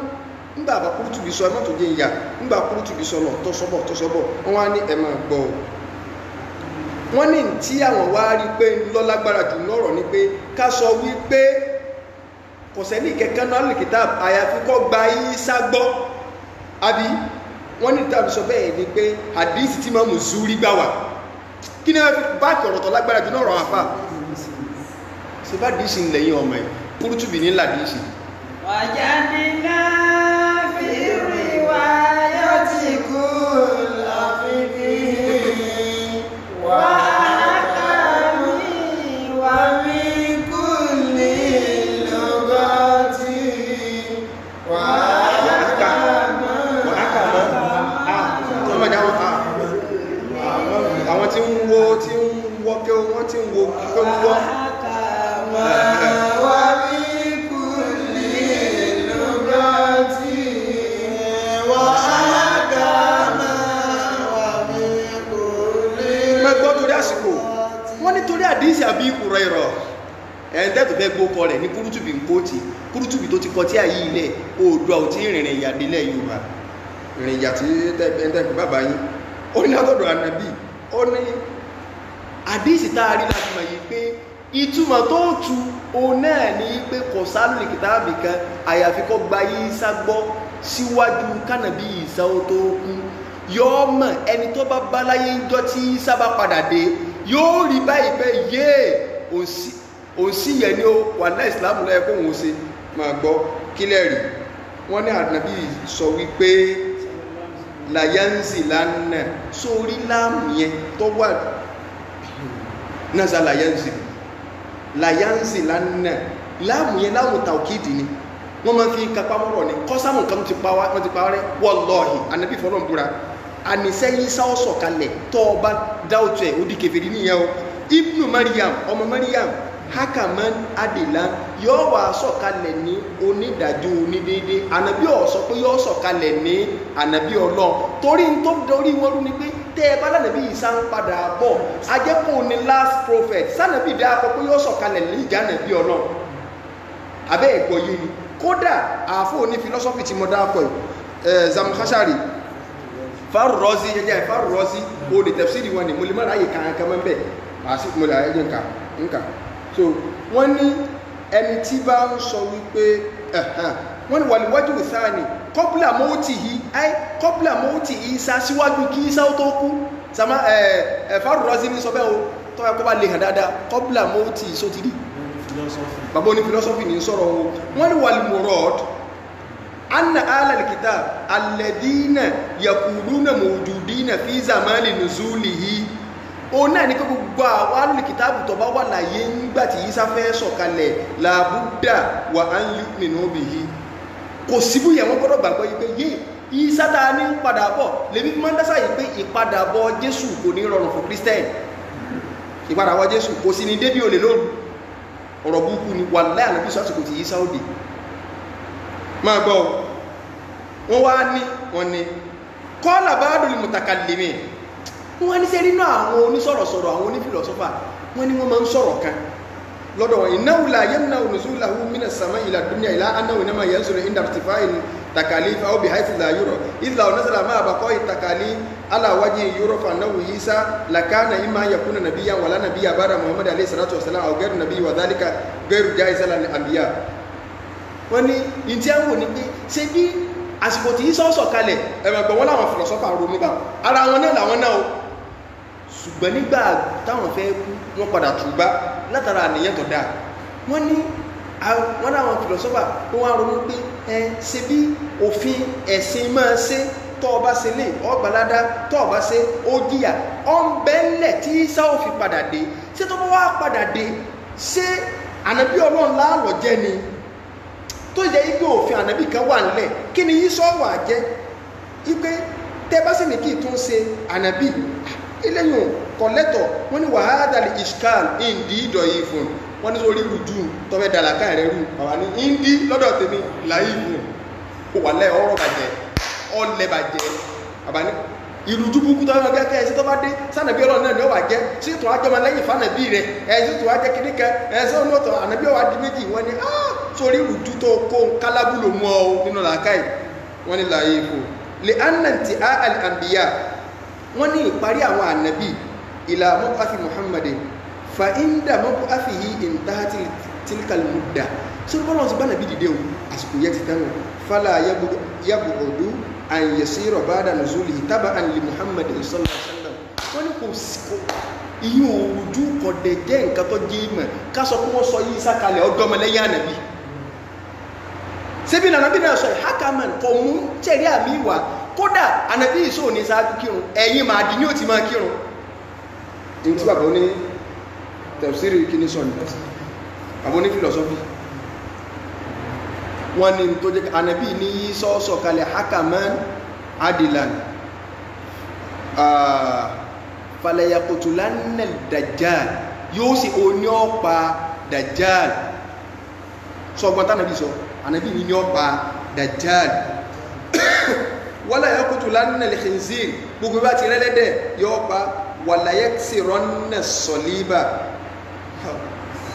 nígbà bá Qurtubi sọ ẹmọ́ tó jẹ́ ìyà nígbà Qurtubi sọ lọ tọ́sọ́bọ̀ wọ́n wá ní ẹ̀mọ̀ gbọ́ wọ́n ní tí àwọn wá rí pé lọ́lágbára jù lọ́rọ̀ ní pé ká sọ wípé kò sẹ́ni kẹ́kẹ́ náà lè kitab àyàfi kó gba Ìsá gbọ́ àbí wọ́n ní tàbí sọ bẹ́ẹ̀ ni pé hadith tí Imam Zuri gbà wà kí ni wọ́n fi bá kọ̀rọ̀ tó lágbára jù lọ́rọ̀ àfà ṣe bá dìíṣì lẹ́yìn ọmọ ẹ̀ Qurtubi ní làdìíṣì wajadna tí ń wo kíkọ́ mú wọ́n. mẹ́gbọ́n torí àsìkò wọ́n nítorí àdísì àbí ìkùrọ̀ ìrọ̀ ẹ̀ẹ́dẹ́ tó fẹ́ gbó kọ rẹ̀ ní kúrútùbí nkóòtì kúrútùbí tó ti kọ tí àyí ilẹ̀ oòdùà ò tí ìrìnrìn ìyà délẹ̀ Yorùbá ìrìn ìyà tí ẹ̀ẹ́dẹ́gbẹ̀ bàbá yín ó ní látọ̀dọ̀ ànàbí ó ní àdísì táàrí láti mọ̀ yìí pé ìtumọ̀ tó tu o náà ní pé kò sálùlì kìtàbì kan àyàfi kó gba Ìsá gbọ́ síwájú kánàbí Ìsá ó tó kú yóò mọ̀ ẹni tó bá báláyé ń jọ tí Ìsá bá padà dé yóò rí báyìí pé yéè òsì yẹn ni ó wà náà ìsìlámù lẹ́yìn kó òun ṣe máa gbọ́ kílẹ̀ rí wọ́n ní ànábì sọ wípé layanzi lánà sórí láàmù yẹn tó wà náà sá layanzi lánà láàmù yẹn láàmù tàùkìdì ni wọ́n máa fi kápá mọ́rọ̀ ni kọ́sámù nǹkan ti pa rẹ́ wallahi ànábì fọlọ́n búra àníṣẹ́yìn sáwọ́sọ̀ kalẹ̀ tó ọba dáwọ́tọ̀ ẹ̀ ó di kèfèrí nìyẹn o ibnu Maryam ọmọ Maryam hakaman adilan yóò wá sọ̀kalẹ̀ ní onídàájọ́ onídéédé ànàbí ó sọ pé yóò sọ̀kalẹ̀ ní ànàbí Ọlọ́run torí ń tó dorí wọn rú ni pé tẹ́ ẹ bá lànàbí Ìsá ń padà bọ̀ ajẹ́kùn ní last prophet sànàbí dáàkọ pé yóò sọ̀kalẹ̀ ní ìjà ànàbí Ọlọ́run abẹ́ ẹ̀gbọ́ yìí ni kódà àfọ ní philosophy tí mo dáàkọ Zamkhashari Farrozi jẹjẹ Farrozi o lè tafsiri wọn ni mo lè má ráyè kankan mọ́ bẹ́ẹ̀ àti mo lè ráyè nǹkan so wọ́n ní ẹni tí bá ń sọ wípé wọ́n ní wàlúwájú ìsáàní kọ́pùlà mọ́tì yìí kọ́pùlà mọ́tì Ìsá síwájú kí Ìsá ó tó kú sàmá Farrozi ní sọ bẹ́ẹ̀ o tọ́ ẹ̀kọ́ bá lè hàn dáadáa kọ́pùlà mọ́tì sótìrí bàbá oní philosophy ní sọ̀rọ̀ o wọ́n ní wàlúmọ̀rọ̀d anna alal kitab alladhina yaquluna mawjudina fi zamani nuzulihi o náà ní gbogbo àwọn alùkìtàbù tó bá wà láyé nígbàtí Ìsá fẹ́ sọ̀kalẹ̀ làbúdà wà á ń yu'minu bihi kò síbú yẹ wọ́n gbọ́dọ̀ gbàgbọ́ yí pé yé Ìsá tá a ní padà bọ̀ lèmi fi máa ń dásà yìí pé ìpadàbọ̀ Jésù kò ní rọrùn fún Christian ìpadàbọ̀ Jésù kò sí ní débi olè lóru ọ̀rọ̀ burúkú ni wà láì àlọ́bí sọ́sìkò tí Ìsá òde máa gbọ́ wọ́n wá ní wọ́n ní qala ba'dul mutakallimin wọ́n ní sẹ́rí náà àwọn onísọ̀rọ̀sọ̀rọ̀ àwọn onífìlọ́sọ́fà wọ́n ní wọ́n máa ń sọ̀rọ̀ kan lọ́dọ̀ wọn innahu la yamna'u nuzulahu minas sama'i ila dunya ila annahu inma yanzuru inda irtifa'il takalif aw bihaythu la yura idh law nazala ma'a baqa'i takalif ala wajhi yurafa annahu Isa lakana imma yakuna nabiyyan wa la nabiyya ba'da Muhammad alayhi salatu wassalam aw ghayru nabiyyi wa dhalika ghayru jaizan lil anbiya wọ́n ní ìtí àwọn ní pé ṣe bí àsìkò tí Ìsá sọ̀kalẹ̀ ẹ̀mọ̀gbọ̀n wọn láwọn fìlọ́sọ́fà ronú bá ara wọn náà làwọn náà ṣùgbọ́n nígbà táwọn fẹ́ kú wọ́n padà túbá látara àníyàn tó dáa wọ́n ní wọ́n láwọn fìlọ́sọ́fà tó wá ronú pé ṣe bí òfin ẹ̀sìn máa ṣe tọ́ ọba ṣe lè ọgbàládá tọ́ ọba ṣe ó jìyà ọ̀nbẹ́lẹ̀ tí Ìsá ò fi padà dé ṣé tó bá wá padà dé ṣé ànábì Ọlọ́run láàlọ́ jẹ́ ni tó jẹ́ ibi òfin ànábì kan wà nílẹ̀ kí ni Ìsá wà jẹ́ ipé tẹ́ bá sì ní kí tún ṣe ànábì iléyìn kọ̀lẹ́tọ̀ wọ́n ní wàhádàlì ishkal indi ìdọ̀ yìí fún wọ́n ní sórí rújú tọ́fẹ́ dàlàkà rẹ̀ rú àwọn ní indi lọ́dọ̀ tèmi láyé fún ó wà lẹ́ ọ̀rọ̀ bàjẹ́ ọlẹ́ bàjẹ́ àbáni ìrújú búkú tọ́fẹ́ ọgbẹ́ kẹ́ ẹ̀sí tó bá dé sànàbí Ọlọ́run náà ni ó wà jẹ́ sí tó wájọ́ lẹ́yìn fànàbí rẹ̀ ẹ̀sí tó wájẹ́ kíníkẹ́ ẹ̀sí ó lóòtọ́ ànàbí ọwà di méjì wọ́n ní sórí rújú tó kó kálábùlò mú ọ nínú làákàì wọ́n ní láyé fún lè ánàntì al-anbiya wọ́n ní ìparí àwọn ànàbí ìlà mọ́bùáfì Muhammadin fa inda mọ́bùáfì yìí intahati tilkal mudda tí ó bọ́lọ̀ sí bá nàbí dìde àsìkò yẹ ti tánà fala yabu'udu an yasira ba'da nuzulihi taba'an li Muhammadin sallallahu alaihi wasallam wọ́n ní kò síkò ìyí òòjú kọ̀dẹ̀ jẹ́ nǹkan tó jẹ́ ìmọ̀ ká sọ fún wọn sọ yìí sákalẹ̀ ọdọ́mọlẹ́yìn ànàbí síbi nànàbí náà sọ ìhákàmán kò mú tẹ̀rí àmì ìwà kódà ànàbí ìṣò ní sáájú kírun ẹ̀yìn máa dì ní ò ti máa kírun tí bàbá ní tafsiri kìíní sọ ní bàbá ní philosophy wọ́n ní tó jẹ́ ànàbí ní sọ́ọ̀sọ̀ kalẹ̀ hakaman adilan falayakutulanna dajjal yóò sì oní ọ̀pá Dajjal sọ ọgbọ́n tánàbí sọ ànàbí ní ọ̀pá Dajjal wala yaqtulanna al-khinzir gbogbo bá ti rẹ́lẹ́dẹ̀ yóò pa wala yaksiranna as-saliba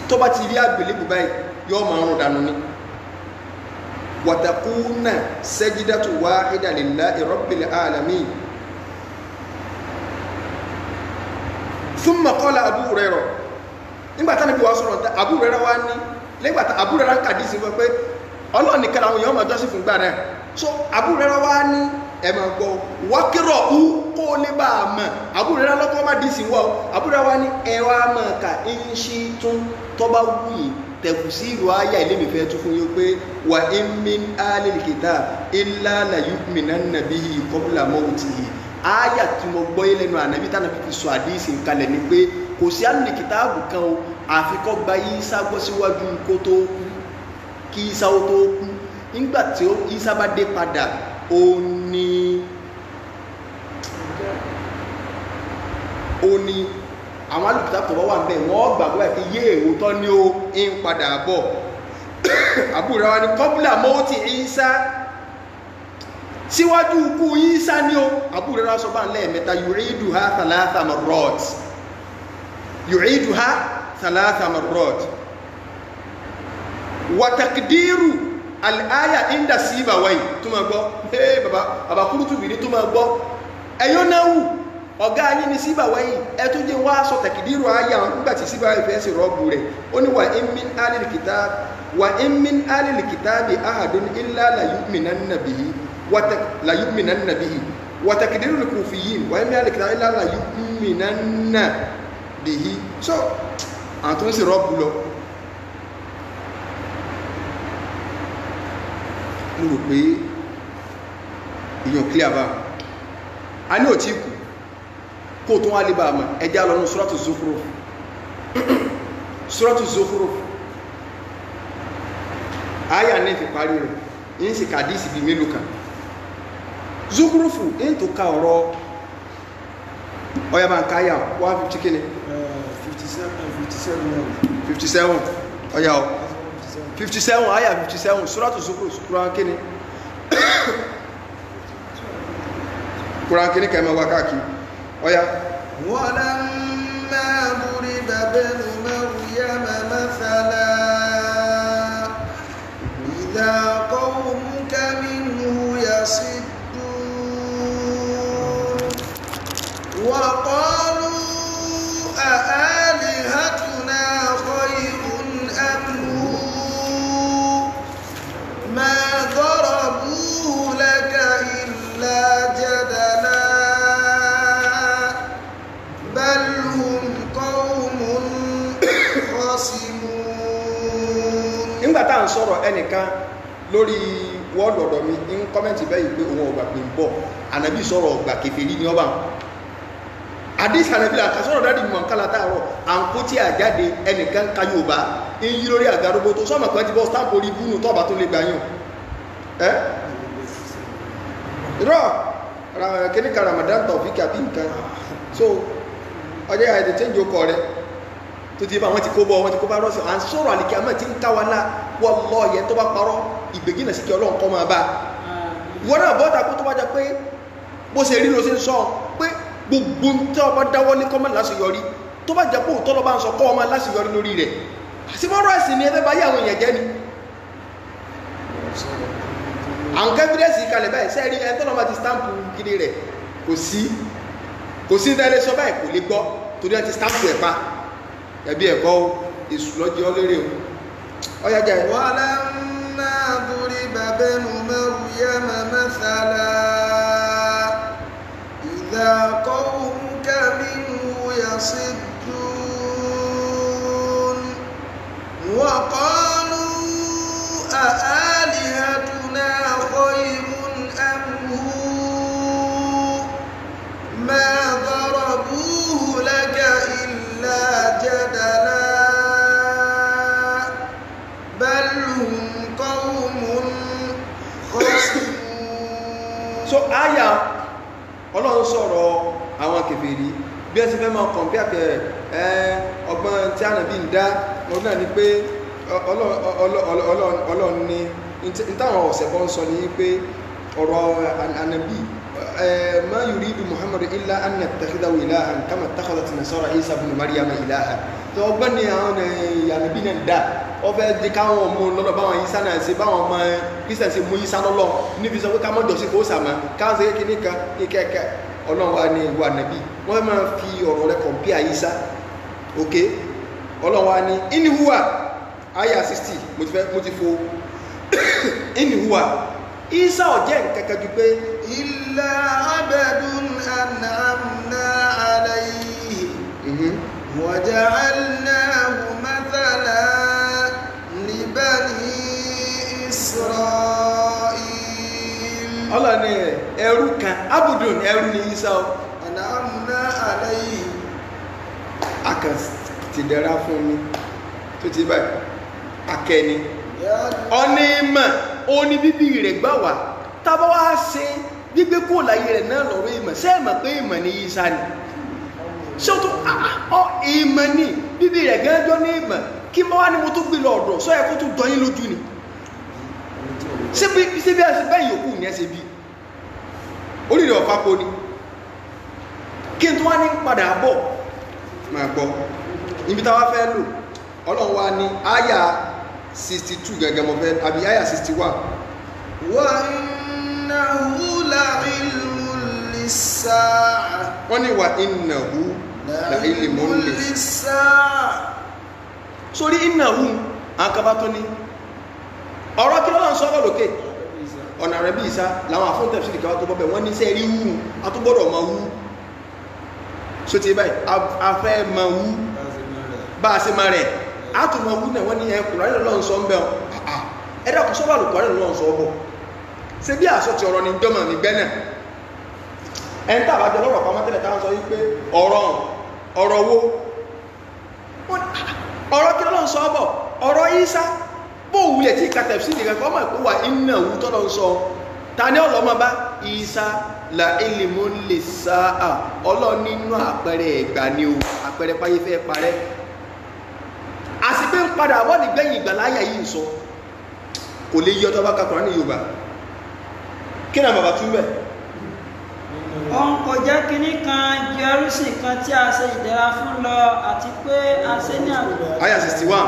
tó bá ti rí àgbélébù báyìí yóò máa rún dànù ni wa takuna sajdatu wahida lillahi rabbil alamin. Thumma qala Abu Hurairah nígbàtá níbi wá sọ̀rọ̀ ta Abu Hurairah wá ní lẹ́gbàtá Abu Hurairah ń kàdí sí wọ́n pé Ọlọ́run nìkan àwọn èèyàn máa jọ́sìn fún gbà náà so Abu Hurairah wá ní ẹ̀mọ̀ gbọ́ wákìrọ̀ ú kó lè bá a mọ̀ Abu Hurairah lọ́kọ́ má dì sí wọ́ Abu Hurairah wá ní ẹwà mọ̀ ká ń ṣí tún tọ́ba wúyì tẹ̀kù sí ìrù ayá ilé mi fẹ́ tún fún yín pé wa in min ahlil kitab illa la yu'minanna bihi qabla mawtihi ayà tí mo gbọ́ yé lẹ́nu ànábì tánàbí fi sọ àdíìsì kalẹ̀ ni pé kò sí ahlil kitabu kan o àfikọ́ gba Ìsá gbọ́ síwájú kó tó kú kí Ìsá ó tó kú nígbà tí Ìsá bá dé padà ó ní àwọn alùpùpù tó bá wà ń bẹ̀ wọ́n gbàgbọ́ ẹ̀ pé yé èrò tán ní ó ń padà bọ̀ Abu Hurairah ní qabla mawti Ìsá síwájú ikú Ìsá ní ó Abu Hurairah sọ bá ń lẹ́ẹ̀mẹ́ta yu'iduha thalatha marrat wa taqdiru al-aya inda Sibawayh tó máa gbọ́ bàbá Qurtubi ní tó máa gbọ́ ẹ̀yọ́ náà ọ̀gá ayé ní Sibawayh ẹ̀tún jẹ́ wá sọ tẹ̀kìdírò ayá nígbàtí Sibawayh fẹ́ sí rọ́bù rẹ̀ ó ní wa in min alil kitabi ahadun illa la yu'minanna bihi wa tẹ̀kìdírò kufiyyin wa in min alil kitabi illa la yu'minanna bihi so àwọn tó ń sí rọ́bù lọ mo rò pé èèyàn clear bá a ní òtí kù kó tó wá lè bá àmà ẹjá lọ ní Suratu Zukhruf ayà ní fi parí rẹ̀ yìí sì kàdísì bí mélòó kan Zukhrufu yìí tó ká ọ̀rọ̀ ọya bá ń káyà 150 kíni 57 ọya ọ 57 ayà 57 Suratu Zukhruf Kùrán kíní kẹ́mọ̀ wá káàkiri ọya ولما ضرب ابن مريم مثلا إذا قومك منه يصدون وقالوا أآلهتنا خير أم هو ما ضربوه لك إلا جدلا بل هم قوم خصمون. nígbà tá à ń sọ̀rọ̀ ẹnìkan lórí wọ́ọ̀dù ọ̀dọ̀ mi ń kọ́mẹ́ntì bẹ́yìí pé òun ọgbà pé ń bọ̀ ànàbí sọ̀rọ̀ ọgbà kèfèrí ní ọba àdìs ànàbí làkà sọ̀rọ̀ dáàdì mọ̀ nkálà táàrọ̀ à ń kó tí a jáde ẹnìkan ká Yorùbá ń yí lórí àgàrúgbó tó sọ́mọ̀ kan ti bọ́ stamp orí búnú tọ́ọ̀bà tó lè gbà yàn ẹ́ irọ́ kíníkà Ramadan Taofik àbí nǹkan so ọjọ́ àìdè change okọ̀ rẹ̀ tó ti bá wọn ti kó bọ́ wọn ti kó bá rọ́sì à ń sọ̀rọ̀ àlìkí àmọ́ tí ń káwa lá wallahi tó bá parọ́ ìgbègínà sí kí Ọlọ́run kọ́ máa bá wọ́n náà bọ́ta kó tó bá jẹ́ pé bó ṣe rí ló ṣe ń sọ pé gbogbo tí ọba dáwọ́ ní kọ́mọ̀ láṣeyọrí tó bá jẹ́ pé òótọ́ lọ bá ń sọ kọ́ ọmọ láṣeyọrí lórí rẹ̀ àṣìmọ́rọ̀ ẹ̀sìn ni ẹfẹ́ bá yí àwọn èèyàn jẹ́ ni àwọn kẹ́fídẹ́sì kalẹ̀ báyìí sẹ́ẹ̀rí ẹ̀ tọ́lọ́mà ti stampu gidi rẹ̀ kò sí tẹ́lẹ̀ sọ báyìí kò lè gbọ́ torí ẹ ti stampu ẹ̀ pa ẹbí ẹ̀kọ́ èsù lọ́jọ́ ọlẹ́rẹ̀ ọyá jẹ́ walamma duriba ibnu maryama mathala idha qawmuka minhu yasiddun wa qalu a'alihatuna khayrun am hu ma darabuhu laka illa jadala bal hum qawmun khasimun. so aya Ọlọ́run sọ̀rọ̀ àwọn kèfèrí bí ẹ ti fẹ́ máa kọ̀m̀pí àpẹẹrẹ ọgbọ́n tí ànábì ń dá òun náà ni pé ọlọ́run ní táwọn ọ̀sẹ̀ bọ́ ń sọ ní pé ọ̀rọ̀ ànábì ma yuridu Muhammadu illa an yattakhidha ilahan kama ittakhadhat nasara Isa ibn Maryam ilahan tó ọgbọ́n ni àwọn ànábì náà dá ọ fẹ́ di káwọn ọmọ lọ́dọ̀ báwọn Isa náà ṣe báwọn ọmọ Christian ṣe mú Isa lọ́lọ́ níbi sọ pé ká mọ́jọ sí kó sàmà káwọn ṣe kékeré kan ní kẹ́kẹ́ ọlọ́run wa ní ìwà ànábì wọ́n máa fi ọ̀rọ̀ rẹ̀ compare Isa ok ọlọ́run wa ní in huwa aya 60 mo ti fo in huwa Isa ọ̀jẹ́ nǹkankan ju pé illa abdun an'amna alayhi wa ja'alnahu mathalan li bani Isra'il. ọlọ́run ní ẹrú kan abudun ẹrú ní Isa an'amna alayhi akàn ti dẹ̀ra fún mi tó ti báyìí akẹni ọ̀nà ìmọ̀ oní bíbí rẹ̀ gbà wá tábà wá ṣe gbígbé kó láyé rẹ̀ náà lọ́rọ̀ ìmọ̀ ṣé ẹ mọ̀ pé ìmọ̀ ní Isa ni ṣé o tó ìmọ̀ ní bíbí rẹ̀ gánjọ́ ní ìmọ̀ kí mọ́ wá ní mo tó gbé lọ ọ̀dọ̀ sọ ẹ kó tó dọyín lójú ni ṣé bí ẹ ṣe bẹ́ẹ̀ yòókù ní ẹ ṣe bí oríire ọ̀pá po ni kí n tó wá ní padà bọ̀ máa gbọ́ ibi táwa fẹ́ lò ọlọ́run wa ní àyà 62 gẹ́gẹ́ mọ́ fẹ́ àbí àyà 61 wa innahu la'ilmun lis-sa'a wọ́n ní wa innahu la'ilmun lis-sa'a sórí innahu àkàbà tó ní ọ̀rọ̀ kí lọ́lọ́run sọ́rọ̀ lókè ọ̀nà rẹ̀ bí Ìsá làwọn àfọ́ntẹ̀ sí ìkàwà tó bọ́bẹ̀ wọ́n ní sẹ́ rí wú àtúgbọ́dọ̀ ma wú so ti báyìí afẹ́ ma wú bá a ṣe ma rẹ̀ átùmọ̀ wú náà wọ́n ní ẹkùnrin lọ́lọ́run sọ ń bẹ́ ẹ̀dá kò sọ́wọ́ àlùkùnrin lọ́lọ́run sọ bọ̀ ṣe bí àṣọ ti ọ̀rọ̀ ní jọmọ̀ ní gbẹ́nà ẹni tá àbájọ lọ́rọ̀ pamọ́ tẹ́lẹ̀ táwọn sọ wípé ọ̀rọ̀ wo ọ̀rọ̀ kí lọ́lọ́run sọ bọ̀ ọ̀rọ̀ Ìsá bó wulẹ̀ tí ìkàtẹ̀ sí ìdíkà kọ́ mọ̀ pé wà iná wú tọ́lọ́ ń sọ ta ní ọlọ́mọ bá Ìsá la ilmun lis-sa'a ọlọ́run nínú àpẹẹrẹ ẹ̀gbà ni o àpẹẹrẹ páyé fẹ́ parẹ́ àsìpé ń padà wọ́n ní gbẹ̀yìn ìgbà láyà yìí sọ kò lè yí ọtọ́ bá kakọ̀ọ́ ní Yorùbá kí náà bàbá tún bẹ̀. òun kò jẹ́ kínní kan jẹ́rúsìn kan tí a ṣe ìdẹ̀ra fún lọ àti pé a ṣe ní àgbẹ̀. àyà 61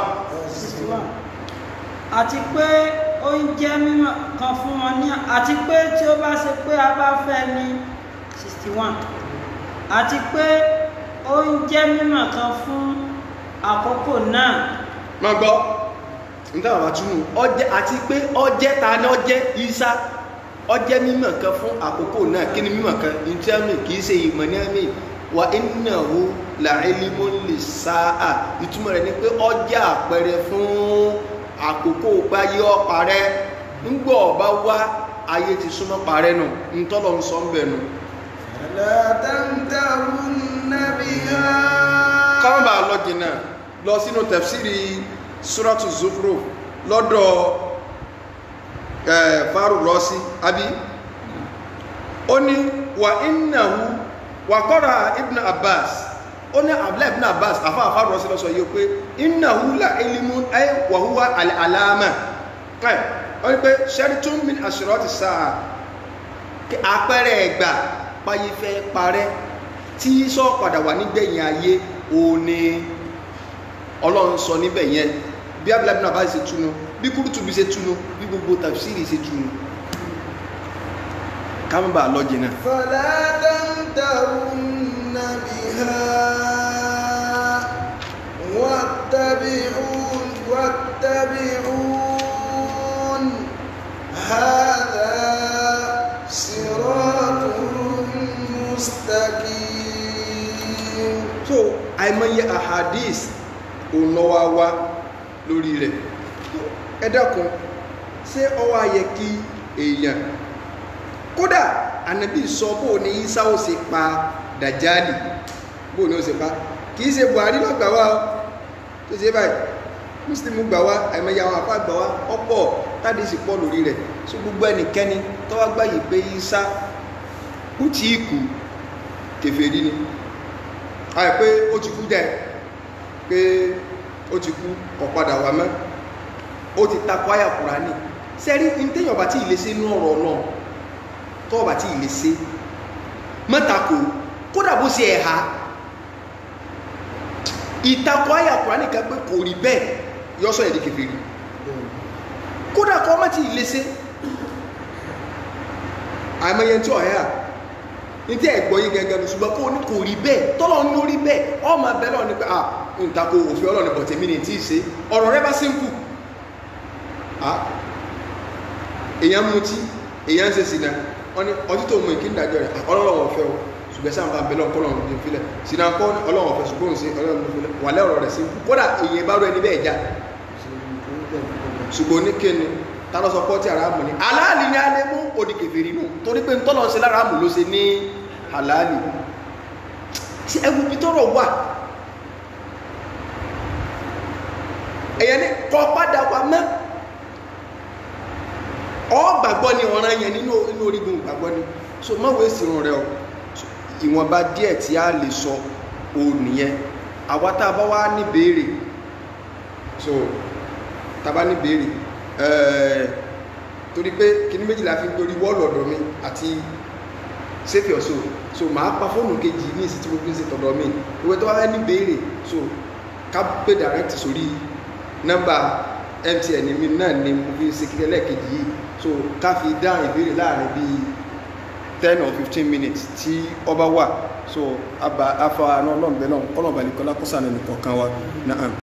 àti pé oúnjẹ mímọ́ kan fún wọn ní àti pé tí ó bá ṣe pé a bá fẹ́ ní 61 àti pé oúnjẹ mímọ́ kan fún àkókò náà. má gbọ́ nígbà wà túnú ọjẹ́ àti pé ọjẹ́ ta ní ọjẹ́ Ìsá ọjẹ́ mímọ́ kan fún àkókò náà kí ni mímọ́ kan ìtẹ́mì kìí ṣe ìmọ̀ ní ẹ̀mí wa innahu la'ilmun lis-sa'a ìtumọ̀ rẹ̀ ni pé ọjẹ́ àpẹẹrẹ fún àkókò gbáyé ọparẹ́ ńgbọ́ ọba wá ayé ti súnmọ́ parẹ́ nù ntọ́lọ ń sọ ń bẹ̀ nù. la tamtarunna biha. kọ́ńbà lọ́jìnà lọ sínú tafsiri suratu Zukhruf lọ́dọ̀ Faru Rọ́sí àbí ó ní wa innahu wa qara Ibn Abbas ó ní Abdullahi ibn Abbas afáfá rọ̀ sí lọ sọ yíò pé innahu la ilmun ay wa huwa al-alama ẹ̀ wọ́n ní pé sharitun min ashrati sa'a àpẹẹrẹ ẹ̀gbà páyé fẹ́ parẹ́ tí sọ padà wà nígbẹ̀yìn ayé òní Ọlọ́run sọ níbẹ̀ yẹn bí Abdullahi ibn Abbas ṣe túnú bí Qurtubi ṣe túnú bí gbogbo tafsiri ṣe túnú kámẹ́bà lọ́jì náà. fala tamtarunna biha wattabi'un hadha siratun mustaqim. so àìmọye ahadis ònàwà wá lórí rẹ̀ ẹ dákun ṣé ó wá yẹ kí èèyàn kódà ànábì sọ bó ní Ìsá ó ṣe pa Dàjálì bó ní ó ṣe pa kìí ṣe Buhari ló gbà wá tó ṣe báyìí Muslim gbà wá àìmọye àwọn àfá gbà wá ọ̀pọ̀ tádé sì pọ̀ lórí rẹ̀ so gbogbo ẹnikẹ́ni tó wá gbà yìí pé Ìsá ó ti kú kèfèrí ni àìpé ó ti kú jẹ́ pé ó ti kú ọ̀padà wà mọ́ ó ti takò àyà Kùránì sẹ́rí ní téèyàn bá tí ì lè ṣe inú ọ̀rọ̀ náà tó bá tí ì lè ṣe mọ́tàkù kódà bó ṣe ẹ̀há ìtakò àyà Kùránì kan pé kò rí bẹ́ẹ̀ yọ́sọ̀ ẹ̀dí kèfèrí kódà kọ́ mọ́ tí ì lè ṣe àìmọye tí ọ̀hẹ́ à ní tí ẹ̀gbọ́ yìí gẹ́gẹ́ ṣùgbọ́n kó ní kò rí bẹ́ẹ̀ tọ́lọ̀ ní orí bẹ́ẹ̀ ọmọ abẹ́lọ́ ní pé ìtakò òfin Ọlọ́run bọ̀ tèmi ní tí ì ṣe ọ̀rọ̀ rẹ bá simple èèyàn mutí èèyàn ń ṣe sìnà wọ́n ní ọtí tó mú ìkíńdàjọ́ rẹ̀ Ọlọ́run ọ̀fẹ́ o ṣùgbọ́n sáà ń bá abẹ́lọ́ kọ́lọ́run ní ìfilẹ̀ sìnà kọ́ Ọlọ́run ọ̀fẹ́ ṣùgbọ́n sí Ọlọ́run ní ìfilẹ̀ wà lẹ́ọ̀rọ̀ rẹ̀ simple kódà èèyàn bá rú ẹni bẹ́ẹ̀ já ṣùgbọ́n ní kéne tánà sọ pọ́ tí àrámù ní aláàlì ní alẹ́ mú òdì kèfèrí nù torí pé tọ́lọ̀ ṣe lárámù ló ṣe ní àláàlì tí ẹgbù bí tọ́rọ̀ wà ẹ̀yẹ ní kọ padà wà mẹ́ ọ gbàgbọ́ ni ọ̀ràn yẹn nínú orígun gbàgbọ́ ni so mọ́wé sí rùn rẹ ọ ìwọ̀nba díẹ̀ tí a lè sọ o nìyẹn àwa tá a bá wá ní béèrè so tá a bá ní béèrè torí pé kíní méjìlá fi ń torí wọ́ọ̀lù ọ̀dọ̀ mi àti save your soul so màá pa fóònù kejì ní ìsìn tí mo fi ń ṣe tọ̀dọ̀ mi ìwé tó wá ní béèrè so ká pé direct sórí nọ́mbà MTN mi náà ni mo fi ń ṣe kíkẹ́ lẹ́ẹ̀kejì yìí so ká fi dáhùn ìbéèrè láàrin bíi 10 or 15 minutes tí ọba wà so afa àná ọlọ́ọ̀bẹ náà ọlọ́ọ̀bẹ nìkan lákọ́sà nìkan kan wa náà.